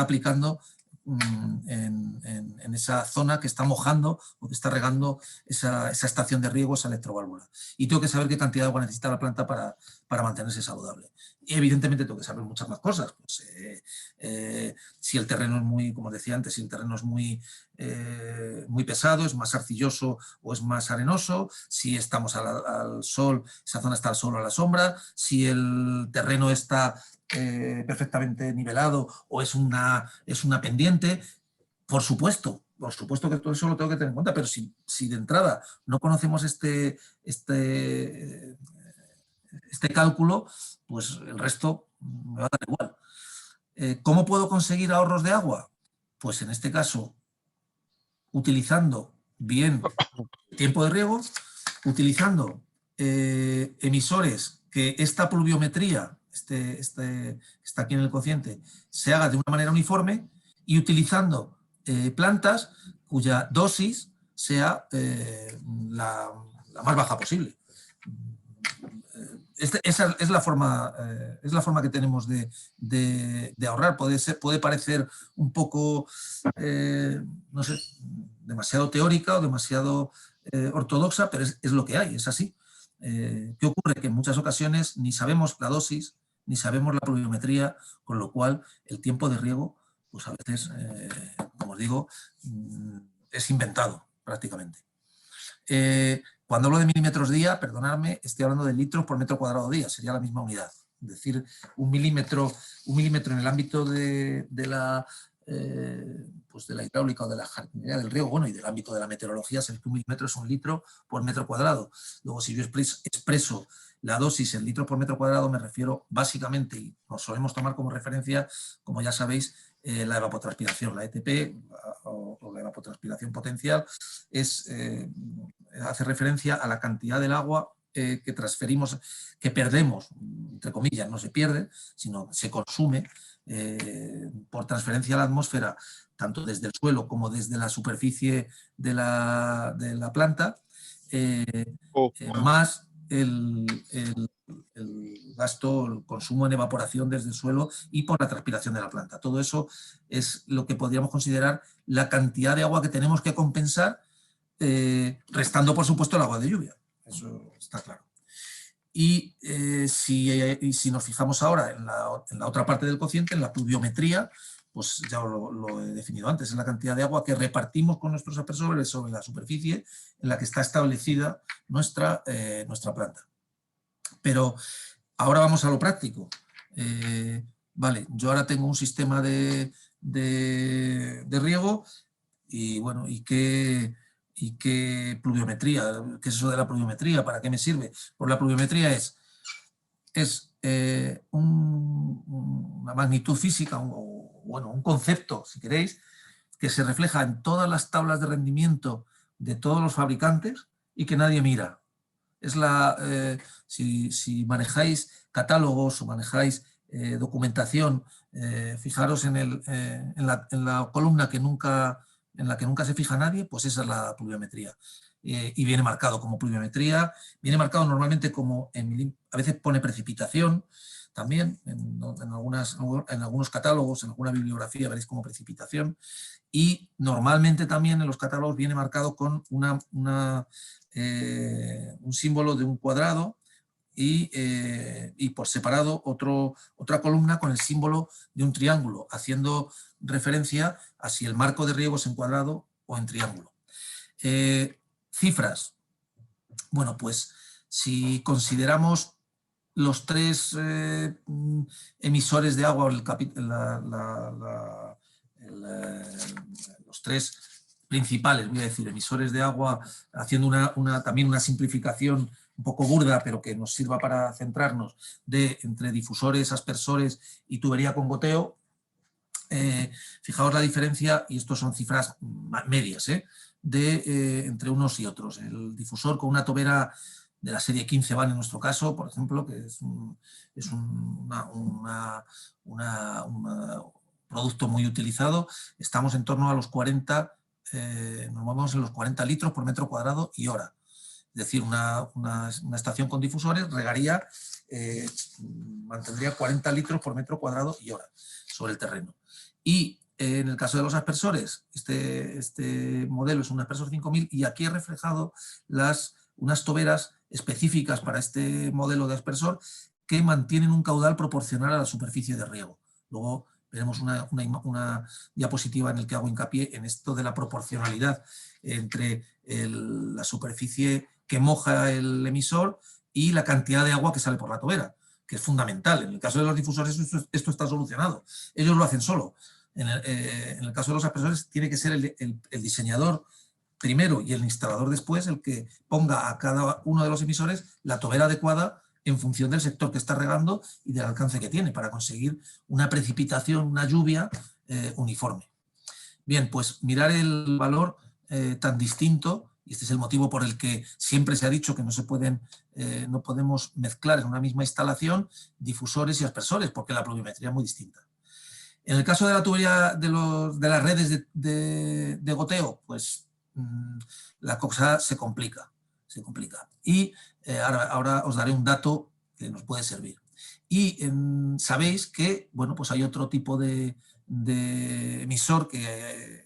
aplicando en esa zona que está mojando o que está regando esa estación de riego, esa electroválvula. Y tengo que saber qué cantidad de agua necesita la planta para mantenerse saludable. Y evidentemente tengo que saber muchas más cosas. Pues, si el terreno es muy, como decía antes, si el terreno es muy pesado, es más arcilloso o es más arenoso, si estamos al sol, esa zona está al sol o a la sombra, si el terreno está perfectamente nivelado o es una pendiente. Por supuesto que todo eso lo tengo que tener en cuenta, pero si de entrada no conocemos este cálculo, pues el resto me va a dar igual. ¿Cómo puedo conseguir ahorros de agua? Pues en este caso, utilizando bien el tiempo de riego, utilizando emisores que esta pluviometría, está aquí en el cociente, se haga de una manera uniforme, y utilizando plantas cuya dosis sea la más baja posible. Esa es la forma que tenemos de ahorrar. Puede parecer un poco, no sé, demasiado teórica o demasiado ortodoxa, pero es lo que hay, es así. ¿Qué ocurre? Que en muchas ocasiones ni sabemos la dosis, ni sabemos la pluviometría, con lo cual el tiempo de riego, pues a veces, como os digo, es inventado prácticamente. Cuando hablo de milímetros día, perdonadme, estoy hablando de litros por metro cuadrado día, sería la misma unidad. Es decir, un milímetro en el ámbito de la hidráulica o de la jardinería del riego, bueno, y del ámbito de la meteorología, sabéis que un milímetro es un litro por metro cuadrado. Luego, si yo expreso la dosis en litros por metro cuadrado, me refiero básicamente, y nos solemos tomar como referencia, como ya sabéis, la evapotranspiración, la ETP o la evapotranspiración potencial, hace referencia a la cantidad del agua que transferimos, que perdemos, entre comillas, no se pierde, sino se consume por transferencia a la atmósfera, tanto desde el suelo como desde la superficie de la planta, más el gasto, el consumo en evaporación desde el suelo y por la transpiración de la planta. Todo eso es lo que podríamos considerar la cantidad de agua que tenemos que compensar, restando, por supuesto, el agua de lluvia. Eso está claro. Y si nos fijamos ahora en la otra parte del cociente, en la pluviometría, pues ya lo he definido antes, es la cantidad de agua que repartimos con nuestros aspersores sobre la superficie en la que está establecida nuestra planta. Pero ahora vamos a lo práctico. Vale, yo ahora tengo un sistema de riego, y bueno, ¿y qué pluviometría? ¿Qué es eso de la pluviometría? ¿Para qué me sirve? Pues la pluviometría es una magnitud física, un concepto, si queréis, que se refleja en todas las tablas de rendimiento de todos los fabricantes y que nadie mira. si manejáis catálogos o manejáis documentación, fijaros en la columna en la que nunca se fija nadie, pues esa es la pluviometría. Y viene marcado como pluviometría, viene marcado normalmente como, a veces pone precipitación, también en algunos catálogos, en alguna bibliografía veréis como precipitación, y normalmente también en los catálogos viene marcado con un símbolo de un cuadrado y por separado otra columna con el símbolo de un triángulo, haciendo referencia a si el marco de riego es en cuadrado o en triángulo. Cifras. Bueno, pues si consideramos los tres emisores de agua, los tres principales, voy a decir, emisores de agua, haciendo también una simplificación un poco burda, pero que nos sirva para centrarnos, entre difusores, aspersores y tubería con goteo. Fijaos la diferencia, y estos son cifras medias, entre unos y otros. El difusor con una tobera de la serie 15 van en nuestro caso, por ejemplo, que es un producto muy utilizado, estamos en torno a los 40, nos movemos en los 40 litros por metro cuadrado y hora. Es decir, una estación con difusores regaría, mantendría 40 litros por metro cuadrado y hora sobre el terreno. Y en el caso de los aspersores, este modelo es un aspersor 5000 y aquí he reflejado unas toberas específicas para este modelo de aspersor que mantienen un caudal proporcional a la superficie de riego. Luego veremos una diapositiva en la que hago hincapié en esto de la proporcionalidad entre la superficie que moja el emisor y la cantidad de agua que sale por la tobera, que es fundamental. En el caso de los difusores esto está solucionado. Ellos lo hacen solo. En el caso de los aspersores tiene que ser el diseñador primero y el instalador después el que ponga a cada uno de los emisores la tobera adecuada en función del sector que está regando y del alcance que tiene para conseguir una precipitación, una lluvia uniforme. Bien, pues mirar el valor tan distinto, y este es el motivo por el que siempre se ha dicho que no podemos mezclar en una misma instalación difusores y aspersores, porque la pluviometría es muy distinta. En el caso de la tubería de las redes de goteo, pues la cosa se complica. Y ahora os daré un dato que nos puede servir. Y sabéis que, bueno, pues hay otro tipo de emisor que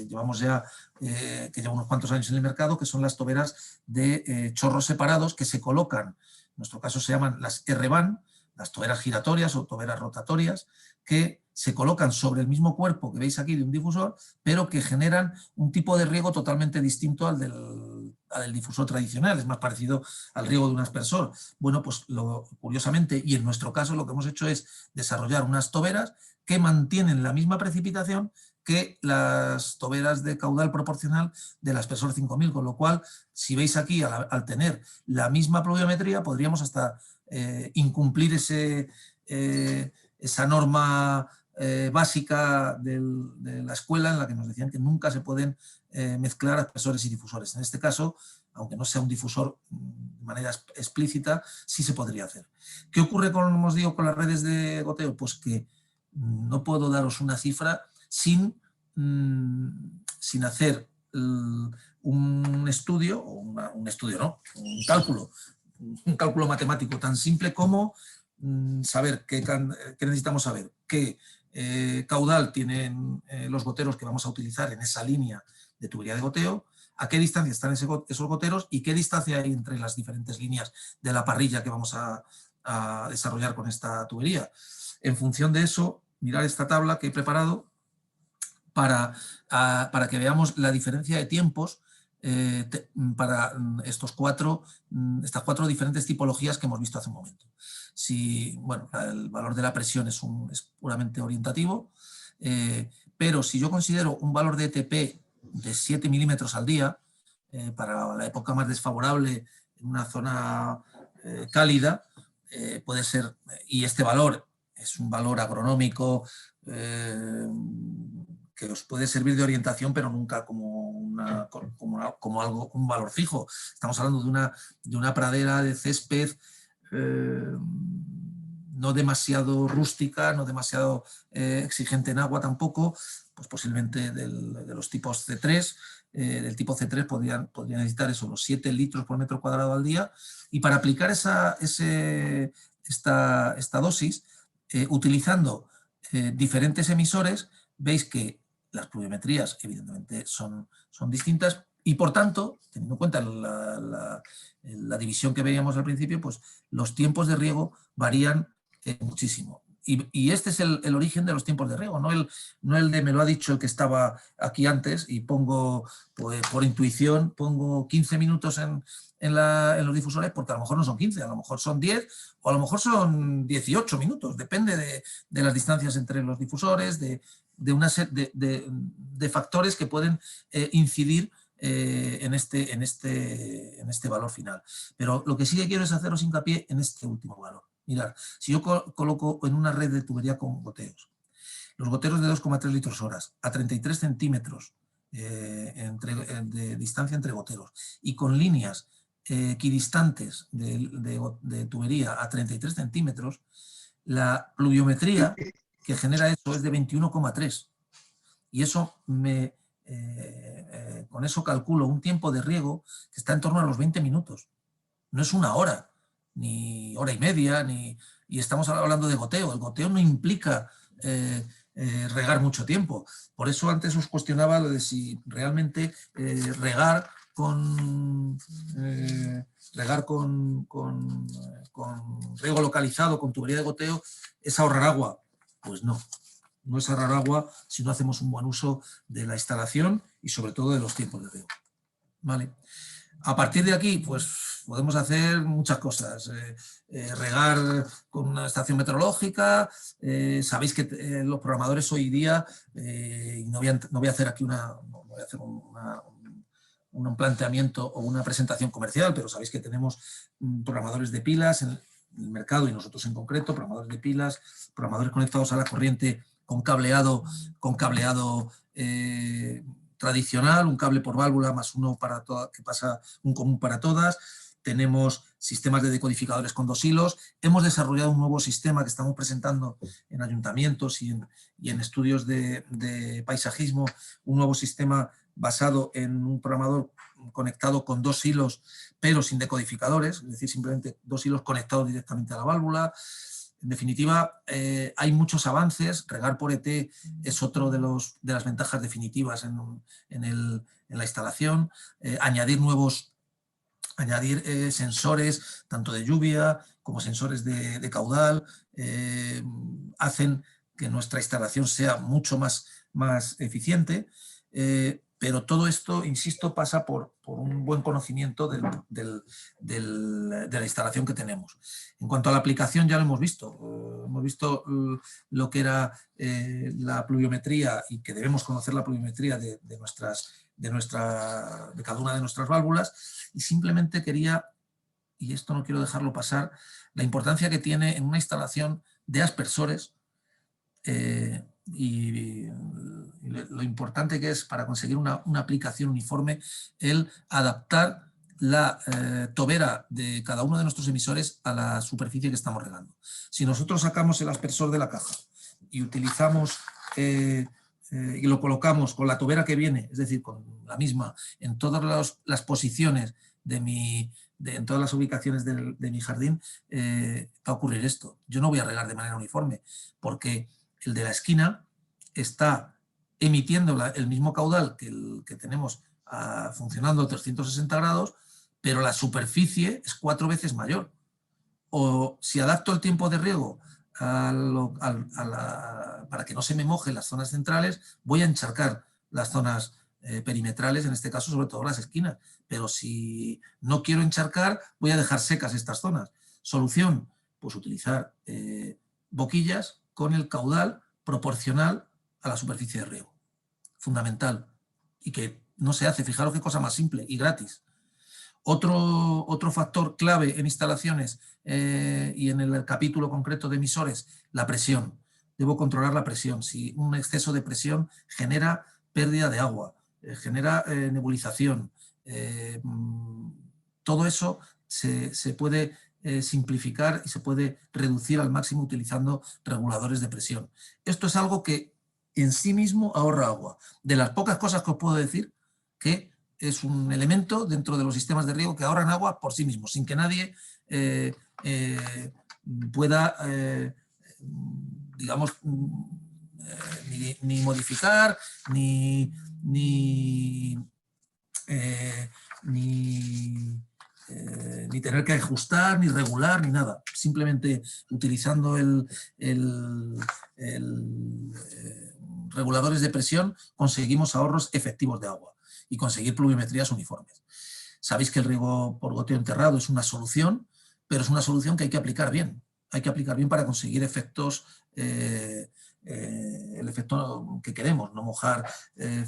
llevamos ya, que lleva unos cuantos años en el mercado, que son las toberas de chorros separados que se colocan, en nuestro caso se llaman las R-Ban, las toberas giratorias o toberas rotatorias, que se colocan sobre el mismo cuerpo que veis aquí de un difusor, pero que generan un tipo de riego totalmente distinto al del difusor tradicional, es más parecido al riego de un aspersor. Bueno, pues curiosamente, y en nuestro caso lo que hemos hecho es desarrollar unas toberas que mantienen la misma precipitación que las toberas de caudal proporcional del aspersor 5000, con lo cual, si veis aquí, al tener la misma pluviometría, podríamos hasta incumplir esa norma básica de la escuela en la que nos decían que nunca se pueden mezclar aspersores y difusores. En este caso, aunque no sea un difusor de manera explícita, sí se podría hacer. ¿Qué ocurre con las redes de goteo? Pues que no puedo daros una cifra sin hacer un estudio, o un cálculo matemático tan simple como saber qué necesitamos saber, qué caudal tienen los goteros que vamos a utilizar en esa línea de tubería de goteo, a qué distancia están esos goteros y qué distancia hay entre las diferentes líneas de la parrilla que vamos a desarrollar con esta tubería. En función de eso, mirar esta tabla que he preparado para que veamos la diferencia de tiempos para estas cuatro diferentes tipologías que hemos visto hace un momento. Bueno, el valor de la presión es puramente orientativo, pero si yo considero un valor de ETP de 7 milímetros al día, para la época más desfavorable en una zona cálida, puede ser, y este valor es un valor agronómico que os puede servir de orientación, pero nunca como algo, un valor fijo. Estamos hablando de una pradera de césped no demasiado rústica, no demasiado exigente en agua tampoco, pues posiblemente de los tipos C3, del tipo C3 podrían necesitar eso, los 7 litros por metro cuadrado al día, y para aplicar esta dosis, utilizando diferentes emisores, veis que las pluviometrías evidentemente son distintas y por tanto, teniendo en cuenta la división que veíamos al principio, pues los tiempos de riego varían muchísimo. Y este es el origen de los tiempos de riego, no el de me lo ha dicho el que estaba aquí antes y pongo, pues, por intuición, pongo 15 minutos en los difusores porque a lo mejor no son 15, a lo mejor son 10 o a lo mejor son 18 minutos, depende de las distancias entre los difusores, de una serie de factores que pueden incidir en este valor final. Pero lo que sí que quiero es haceros hincapié en este último valor. Mirad, si yo coloco en una red de tubería con goteos, los goteros de 2,3 litros horas a 33 centímetros de distancia entre goteros y con líneas equidistantes de tubería a 33 centímetros, la pluviometría que genera eso es de 21,3. Y eso con eso calculo un tiempo de riego que está en torno a los 20 minutos. No es una hora, ni hora y media, y estamos hablando de goteo. El goteo no implica regar mucho tiempo. Por eso antes os cuestionaba lo de si realmente regar con riego localizado, con tubería de goteo, es ahorrar agua. Pues no. No es ahorrar agua si no hacemos un buen uso de la instalación y sobre todo de los tiempos de riego. ¿Vale? A partir de aquí, pues podemos hacer muchas cosas. Regar con una estación meteorológica. Sabéis que los programadores hoy día, y no voy a hacer aquí un planteamiento o una presentación comercial, pero sabéis que tenemos programadores de pilas en el mercado y nosotros en concreto, programadores de pilas, programadores conectados a la corriente con cableado tradicional, un cable por válvula más uno para todas, que pasa un común para todas. Tenemos sistemas de decodificadores con 2 hilos. Hemos desarrollado un nuevo sistema que estamos presentando en ayuntamientos y en estudios de paisajismo, un nuevo sistema basado en un programador conectado con 2 hilos, pero sin decodificadores, es decir, simplemente 2 hilos conectados directamente a la válvula. En definitiva, hay muchos avances. Regar por ET es otro de las ventajas definitivas en la instalación. Añadir sensores, tanto de lluvia como sensores de caudal, hacen que nuestra instalación sea mucho más eficiente. Pero todo esto, insisto, pasa por un buen conocimiento de la instalación que tenemos. En cuanto a la aplicación, ya lo hemos visto. Hemos visto lo que era la pluviometría y que debemos conocer la pluviometría de cada una de nuestras válvulas. Y simplemente quería, y esto no quiero dejarlo pasar, la importancia que tiene en una instalación de aspersores y lo importante que es para conseguir una aplicación uniforme el adaptar la tobera de cada uno de nuestros emisores a la superficie que estamos regando. Si nosotros sacamos el aspersor de la caja y utilizamos y lo colocamos con la tobera que viene, es decir, con la misma en todas las posiciones en todas las ubicaciones de mi jardín, va a ocurrir esto. Yo no voy a regar de manera uniforme porque el de la esquina está emitiendo el mismo caudal que el que tenemos funcionando a 360 grados, pero la superficie es 4 veces mayor. O si adapto el tiempo de riego para que no se me mojen las zonas centrales, voy a encharcar las zonas perimetrales, en este caso sobre todo las esquinas. Pero si no quiero encharcar, voy a dejar secas estas zonas. Solución, pues utilizar boquillas con el caudal proporcional a la superficie de riego. Fundamental. Y que no se hace, fijaros qué cosa más simple y gratis. Otro factor clave en instalaciones y en el capítulo concreto de emisores, la presión. debo controlar la presión. Si un exceso de presión genera pérdida de agua, genera nebulización, todo eso se puede simplificar y se puede reducir al máximo utilizando reguladores de presión. Esto es algo que en sí mismo ahorra agua. De las pocas cosas que os puedo decir que es un elemento dentro de los sistemas de riego que ahorran agua por sí mismos, sin que nadie pueda, digamos, ni modificar, ni tener que ajustar, ni regular, ni nada. Simplemente utilizando reguladores de presión conseguimos ahorros efectivos de agua y conseguir pluviometrías uniformes. Sabéis que el riego por goteo enterrado es una solución, pero es una solución que hay que aplicar bien. Hay que aplicar bien para conseguir efectos, el efecto que queremos, no mojar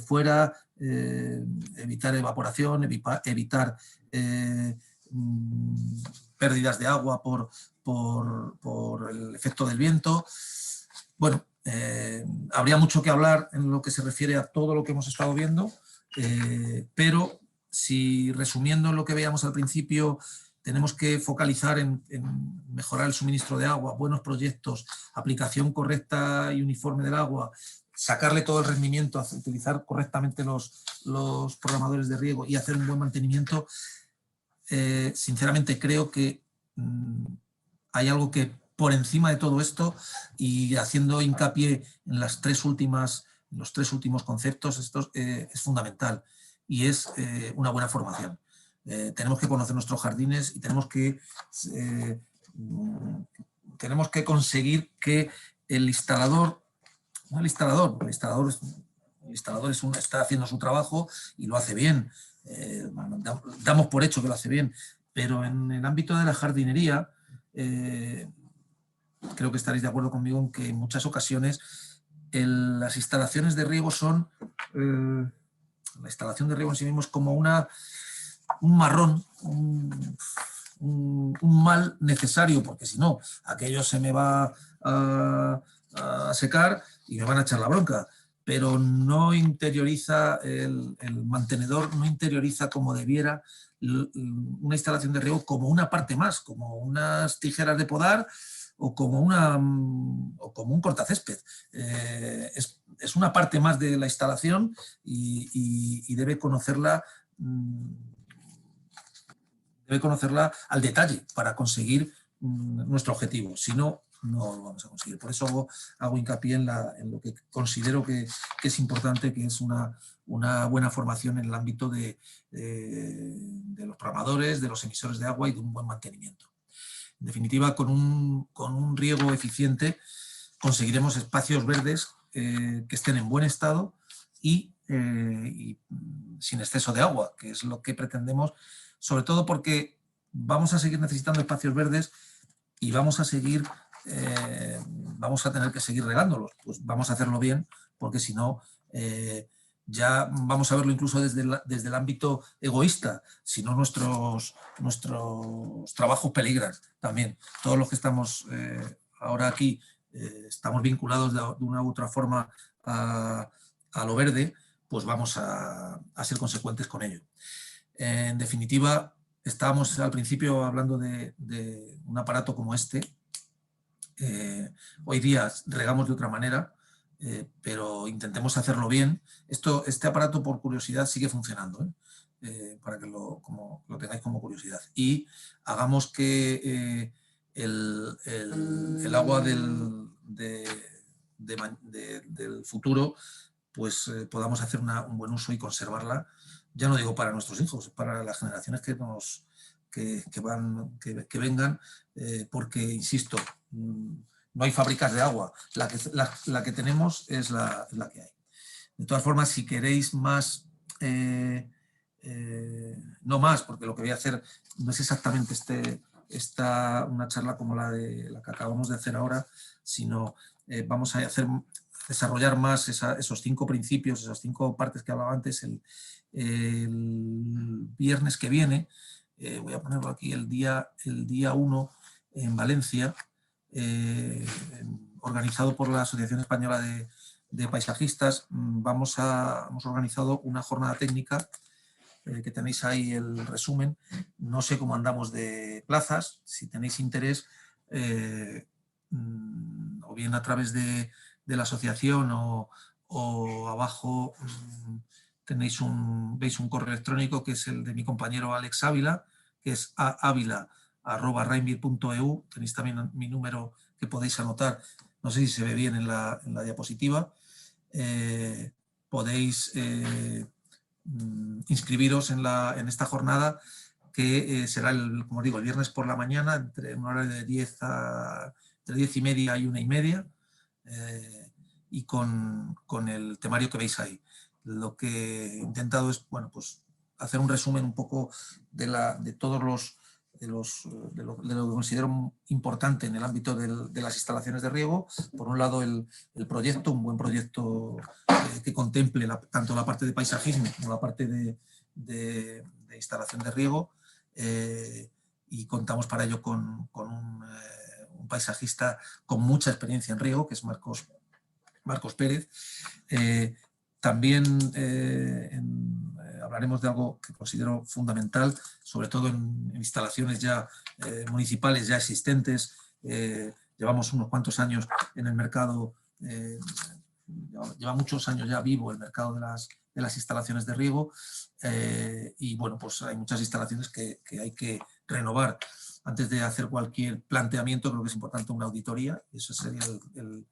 fuera, evitar evaporación, evitar pérdidas de agua por el efecto del viento. Bueno, habría mucho que hablar en lo que se refiere a todo lo que hemos estado viendo, pero si resumiendo lo que veíamos al principio, tenemos que focalizar en mejorar el suministro de agua, buenos proyectos, aplicación correcta y uniforme del agua, sacarle todo el rendimiento, utilizar correctamente los programadores de riego y hacer un buen mantenimiento. Sinceramente creo que hay algo que por encima de todo esto, y haciendo hincapié en los tres últimos conceptos, esto es fundamental, y es una buena formación. Tenemos que conocer nuestros jardines y tenemos que conseguir que el instalador está haciendo su trabajo y lo hace bien. Damos por hecho que lo hace bien, pero en el ámbito de la jardinería, creo que estaréis de acuerdo conmigo en que en muchas ocasiones las instalaciones de riego son... la instalación de riego en sí mismo es como un marrón, un mal necesario, porque si no, aquello se me va a secar y me van a echar la bronca. Pero no interioriza, el mantenedor no interioriza como debiera una instalación de riego como una parte más, como unas tijeras de podar o como un cortacésped. Es una parte más de la instalación y debe conocerla al detalle para conseguir nuestro objetivo. Si no, no lo vamos a conseguir. Por eso hago hincapié en lo que considero que es importante, que es una buena formación en el ámbito de los programadores, de los emisores de agua y de un buen mantenimiento. En definitiva, con un riego eficiente conseguiremos espacios verdes que estén en buen estado y sin exceso de agua, que es lo que pretendemos, sobre todo porque vamos a seguir necesitando espacios verdes y vamos a tener que seguir regándolos. Pues vamos a hacerlo bien, porque si no, ya vamos a verlo incluso desde el ámbito egoísta, si no nuestros trabajos peligran también. Todos los que estamos ahora aquí estamos vinculados de una u otra forma a lo verde, pues vamos a ser consecuentes con ello. En definitiva, estábamos al principio hablando de un aparato como este. Hoy día regamos de otra manera, pero intentemos hacerlo bien. Este aparato, por curiosidad, sigue funcionando, para que lo tengáis como curiosidad. Y hagamos que el agua del futuro, pues podamos hacer un buen uso y conservarla. Ya no digo para nuestros hijos, para las generaciones que vengan, porque, insisto, no hay fábricas de agua. La que tenemos es la que hay. De todas formas, si queréis más, no más, porque lo que voy a hacer no es exactamente una charla como la que acabamos de hacer ahora, sino vamos a desarrollar más esos 5 principios, esas 5 partes que hablaba antes el viernes que viene. Voy a ponerlo aquí el día 1 en Valencia. organizado por la Asociación Española de Paisajistas, hemos organizado una jornada técnica que tenéis ahí el resumen. No sé cómo andamos de plazas. Si tenéis interés, o bien a través de la asociación o abajo veis un correo electrónico que es el de mi compañero Alex Ávila, que es avila@reinvir.eu. Tenéis también mi número que podéis anotar. No sé si se ve bien en la diapositiva. Podéis inscribiros en esta jornada que será, como digo, el viernes por la mañana, entre una hora de 10 entre 10:30 y 1:30, y con el temario que veis ahí. Lo que he intentado es, bueno, pues hacer un resumen un poco de todos de lo que considero importante en el ámbito de las instalaciones de riego. Por un lado, el proyecto, un buen proyecto que contemple tanto la parte de paisajismo como la parte de instalación de riego, y contamos para ello con un paisajista con mucha experiencia en riego, que es Marcos Pérez. También hablaremos de algo que considero fundamental, sobre todo en instalaciones ya municipales ya existentes. Llevamos unos cuantos años en el mercado, lleva muchos años ya vivo el mercado de las instalaciones de riego, y bueno, pues hay muchas instalaciones que hay que renovar. Antes de hacer cualquier planteamiento, creo que es importante una auditoría. Eso sería el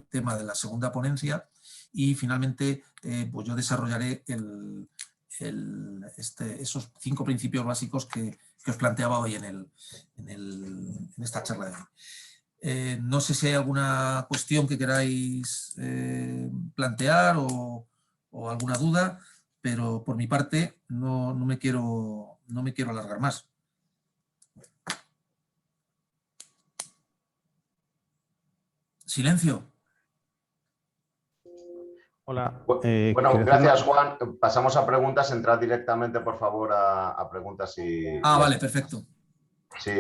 tema de la segunda ponencia. Y finalmente, pues yo desarrollaré esos 5 principios básicos que os planteaba hoy en esta charla de hoy. No sé si hay alguna cuestión que queráis plantear o alguna duda, pero por mi parte no me quiero alargar más. Silencio. Hola. Bueno, gracias, Juan. Pasamos a preguntas. Entrad directamente, por favor, a preguntas. Vale, perfecto. Sí,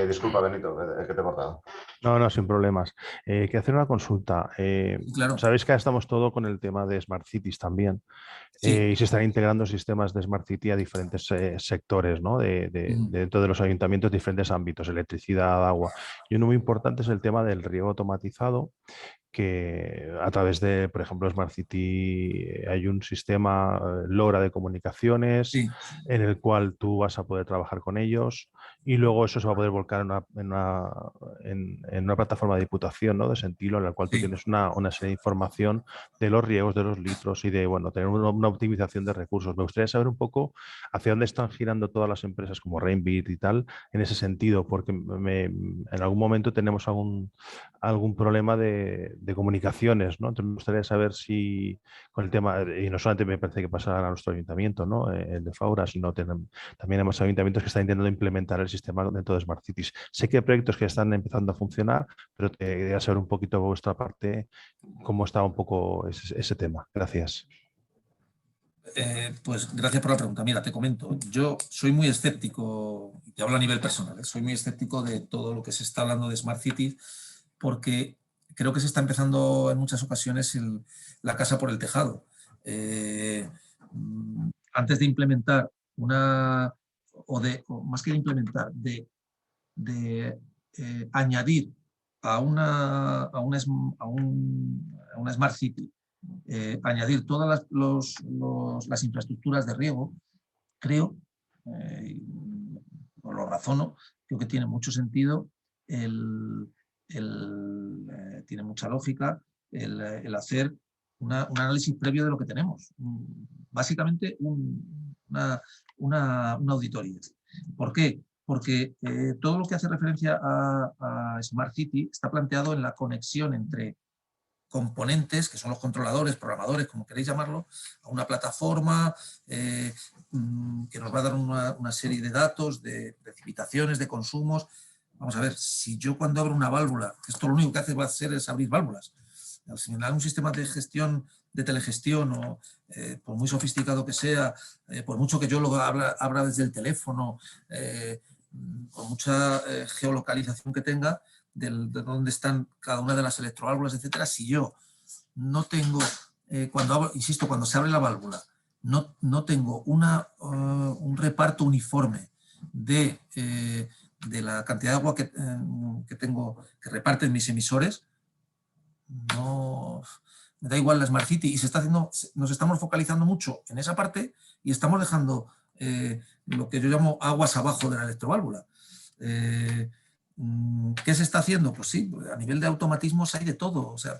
disculpa, Benito, que te he cortado. No, sin problemas. Que hacer una consulta. Claro. Sabéis que estamos todo con el tema de Smart Cities también. Sí. Y se están integrando sistemas de Smart City a diferentes sectores, ¿no? Dentro de los ayuntamientos, diferentes ámbitos, electricidad, agua. Y uno muy importante es el tema del riego automatizado, que a través de, por ejemplo, Smart City hay un sistema LoRa de comunicaciones, Sí. en el cual tú vas a poder trabajar con ellos y luego eso se va a poder volcar en una plataforma de diputación, ¿no? De Sentilo, en la cual tú Sí. tienes una serie de información de los riegos, de los litros y de, bueno, tener una optimización de recursos. Me gustaría saber un poco hacia dónde están girando todas las empresas como Reinvir y tal en ese sentido, porque en algún momento tenemos algún problema de comunicaciones, ¿no? Entonces me gustaría saber si con el tema, y no solamente me parece que pasa a nuestro ayuntamiento, ¿no? El de Faura, sino también hay más ayuntamientos que están intentando implementar el sistema dentro de Smart Cities. Sé que hay proyectos que están empezando a funcionar, pero te quería saber un poquito vuestra parte, cómo está un poco ese tema. Gracias. Pues gracias por la pregunta. Mira, te comento. Yo soy muy escéptico, y te hablo a nivel personal, soy muy escéptico de todo lo que se está hablando de Smart Cities, porque creo que se está empezando en muchas ocasiones la casa por el tejado. Antes de implementar más que de implementar, de añadir a una Smart City, añadir todas las infraestructuras de riego, creo, o lo razono, creo que tiene mucho sentido, tiene mucha lógica el hacer un análisis previo de lo que tenemos. Básicamente una auditoría. ¿Por qué? Porque todo lo que hace referencia a Smart City está planteado en la conexión entre componentes, que son los controladores, programadores, como queréis llamarlo, a una plataforma que nos va a dar una serie de datos, de precipitaciones, de consumos. Vamos a ver, si yo cuando abro una válvula, que esto lo único que hace va a ser es abrir válvulas, si me da un sistema de gestión, de telegestión, o por muy sofisticado que sea, por mucho que yo lo abra desde el teléfono, con mucha geolocalización que tenga, de dónde están cada una de las electroválvulas, etcétera, si yo no tengo, insisto, cuando se abre la válvula, no tengo un reparto uniforme de la cantidad de agua que reparten mis emisores, no me da igual la Smart City, y nos estamos focalizando mucho en esa parte y estamos dejando lo que yo llamo aguas abajo de la electroválvula. ¿Qué se está haciendo? Pues sí, a nivel de automatismos hay de todo. O sea,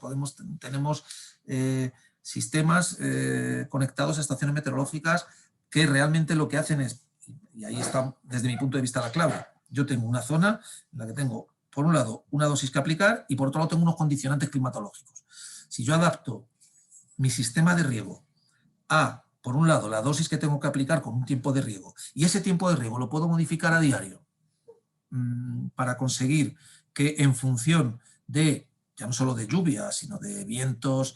tenemos sistemas conectados a estaciones meteorológicas que realmente lo que hacen es, y ahí está desde mi punto de vista la clave, yo tengo una zona en la que tengo, por un lado, una dosis que aplicar y por otro lado tengo unos condicionantes climatológicos. Si yo adapto mi sistema de riego a, por un lado, la dosis que tengo que aplicar con un tiempo de riego, y ese tiempo de riego lo puedo modificar a diario para conseguir que en función de, ya no solo de lluvia, sino de vientos,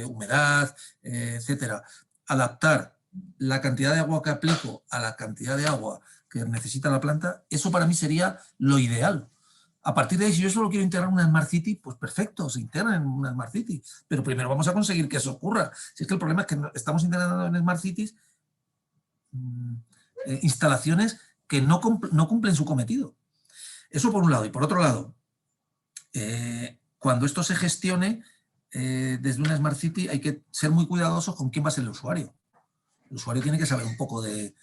humedad, etcétera, adaptar la cantidad de agua que aplico a la cantidad de agua que necesita la planta, eso para mí sería lo ideal. A partir de ahí, si yo solo quiero integrar una Smart City, pues perfecto, se integra en una Smart City. Pero primero vamos a conseguir que eso ocurra. Si es que el problema es que estamos integrando en Smart Cities instalaciones que no cumplen su cometido. Eso por un lado. Y por otro lado, cuando esto se gestione desde una Smart City, hay que ser muy cuidadosos con quién va a ser el usuario. El usuario tiene que saber un poco en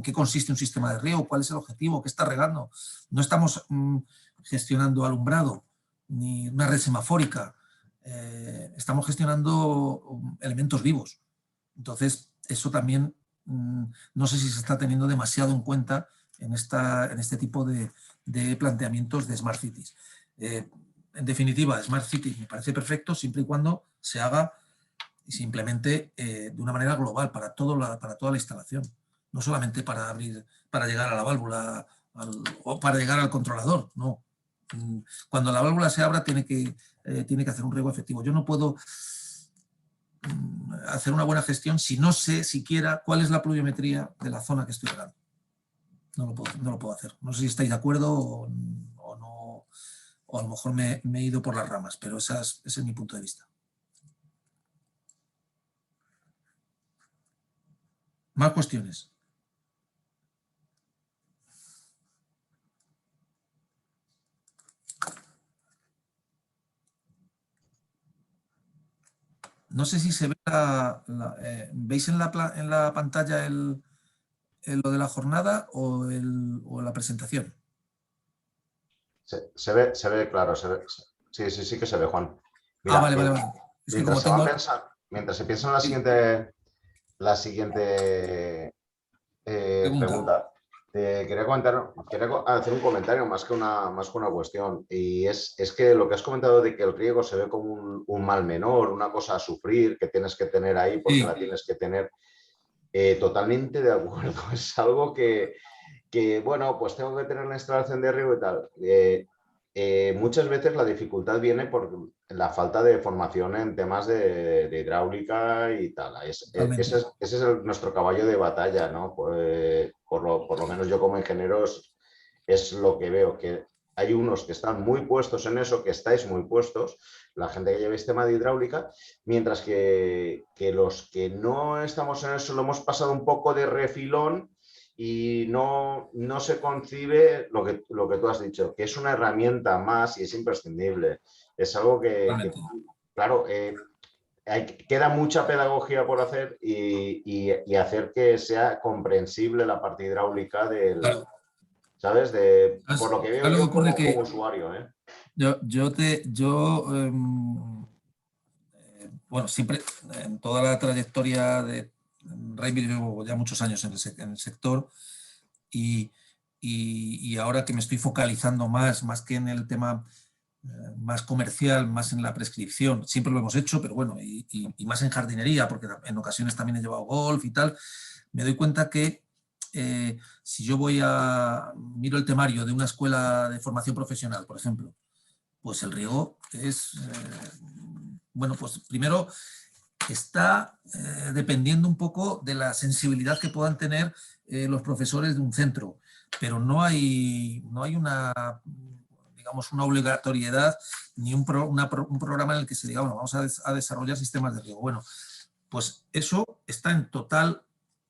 qué consiste un sistema de riego, cuál es el objetivo, qué está regando. No estamos gestionando alumbrado ni una red semafórica, estamos gestionando elementos vivos. Entonces, eso también no sé si se está teniendo demasiado en cuenta en este tipo de planteamientos de Smart Cities. En definitiva, Smart Cities me parece perfecto siempre y cuando se haga y se implemente de una manera global para toda la instalación, no solamente para llegar a la válvula o para llegar al controlador, no. Cuando la válvula se abra tiene que hacer un riego efectivo. Yo no puedo hacer una buena gestión si no sé siquiera cuál es la pluviometría de la zona que estoy regando. No lo puedo hacer. No sé si estáis de acuerdo o no, o a lo mejor me he ido por las ramas, pero ese es mi punto de vista. Más cuestiones. No sé si se ve ¿veis en la pantalla lo de la jornada o la presentación? Se ve claro, se ve. Sí que se ve, Juan. Mira, vale. Es que como tengo... mientras se piensa en la siguiente pregunta. Quería hacer un comentario más que una cuestión, y es que lo que has comentado de que el riego se ve como un mal menor, una cosa a sufrir que tienes que tener ahí porque la tienes que tener, totalmente de acuerdo. Es algo que bueno, pues tengo que tener la instalación de riego y tal. Muchas veces la dificultad viene por la falta de formación en temas de hidráulica y tal. Ese es nuestro caballo de batalla, ¿no? Por lo menos yo como ingeniero es lo que veo, que hay unos que están muy puestos en eso, que estáis muy puestos, la gente que llevéis tema de hidráulica, mientras que los que no estamos en eso lo hemos pasado un poco de refilón. Y no se concibe lo que tú has dicho, que es una herramienta más y es imprescindible. Es algo que claro, queda mucha pedagogía por hacer y hacer que sea comprensible la parte hidráulica del... Claro. ¿Sabes? Por lo que veo yo como usuario. Bueno, siempre en toda la trayectoria de Rainville llevo ya muchos años en el sector y ahora que me estoy focalizando más que en el tema más comercial, más en la prescripción, siempre lo hemos hecho, pero bueno, y más en jardinería, porque en ocasiones también he llevado golf y tal, me doy cuenta que si yo miro el temario de una escuela de formación profesional, por ejemplo, pues el riego es, bueno, pues primero está dependiendo un poco de la sensibilidad que puedan tener los profesores de un centro. pero no hay una, digamos, una obligatoriedad ni un programa en el que se diga, bueno, vamos a desarrollar sistemas de riego. Bueno, pues eso está en total,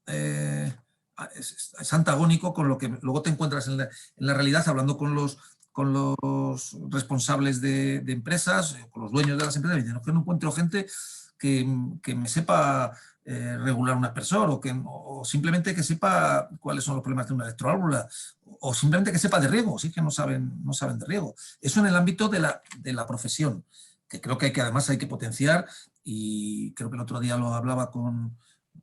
es antagónico con lo que luego te encuentras en la realidad hablando con los responsables de empresas, con los dueños de las empresas, y dicen, que no encuentro gente que me sepa regular un aspersor o simplemente que sepa cuáles son los problemas de una electroválvula o simplemente que sepa de riego, sí que no saben de riego. Eso en el ámbito de la profesión, que creo que además hay que potenciar, y creo que el otro día lo hablaba con,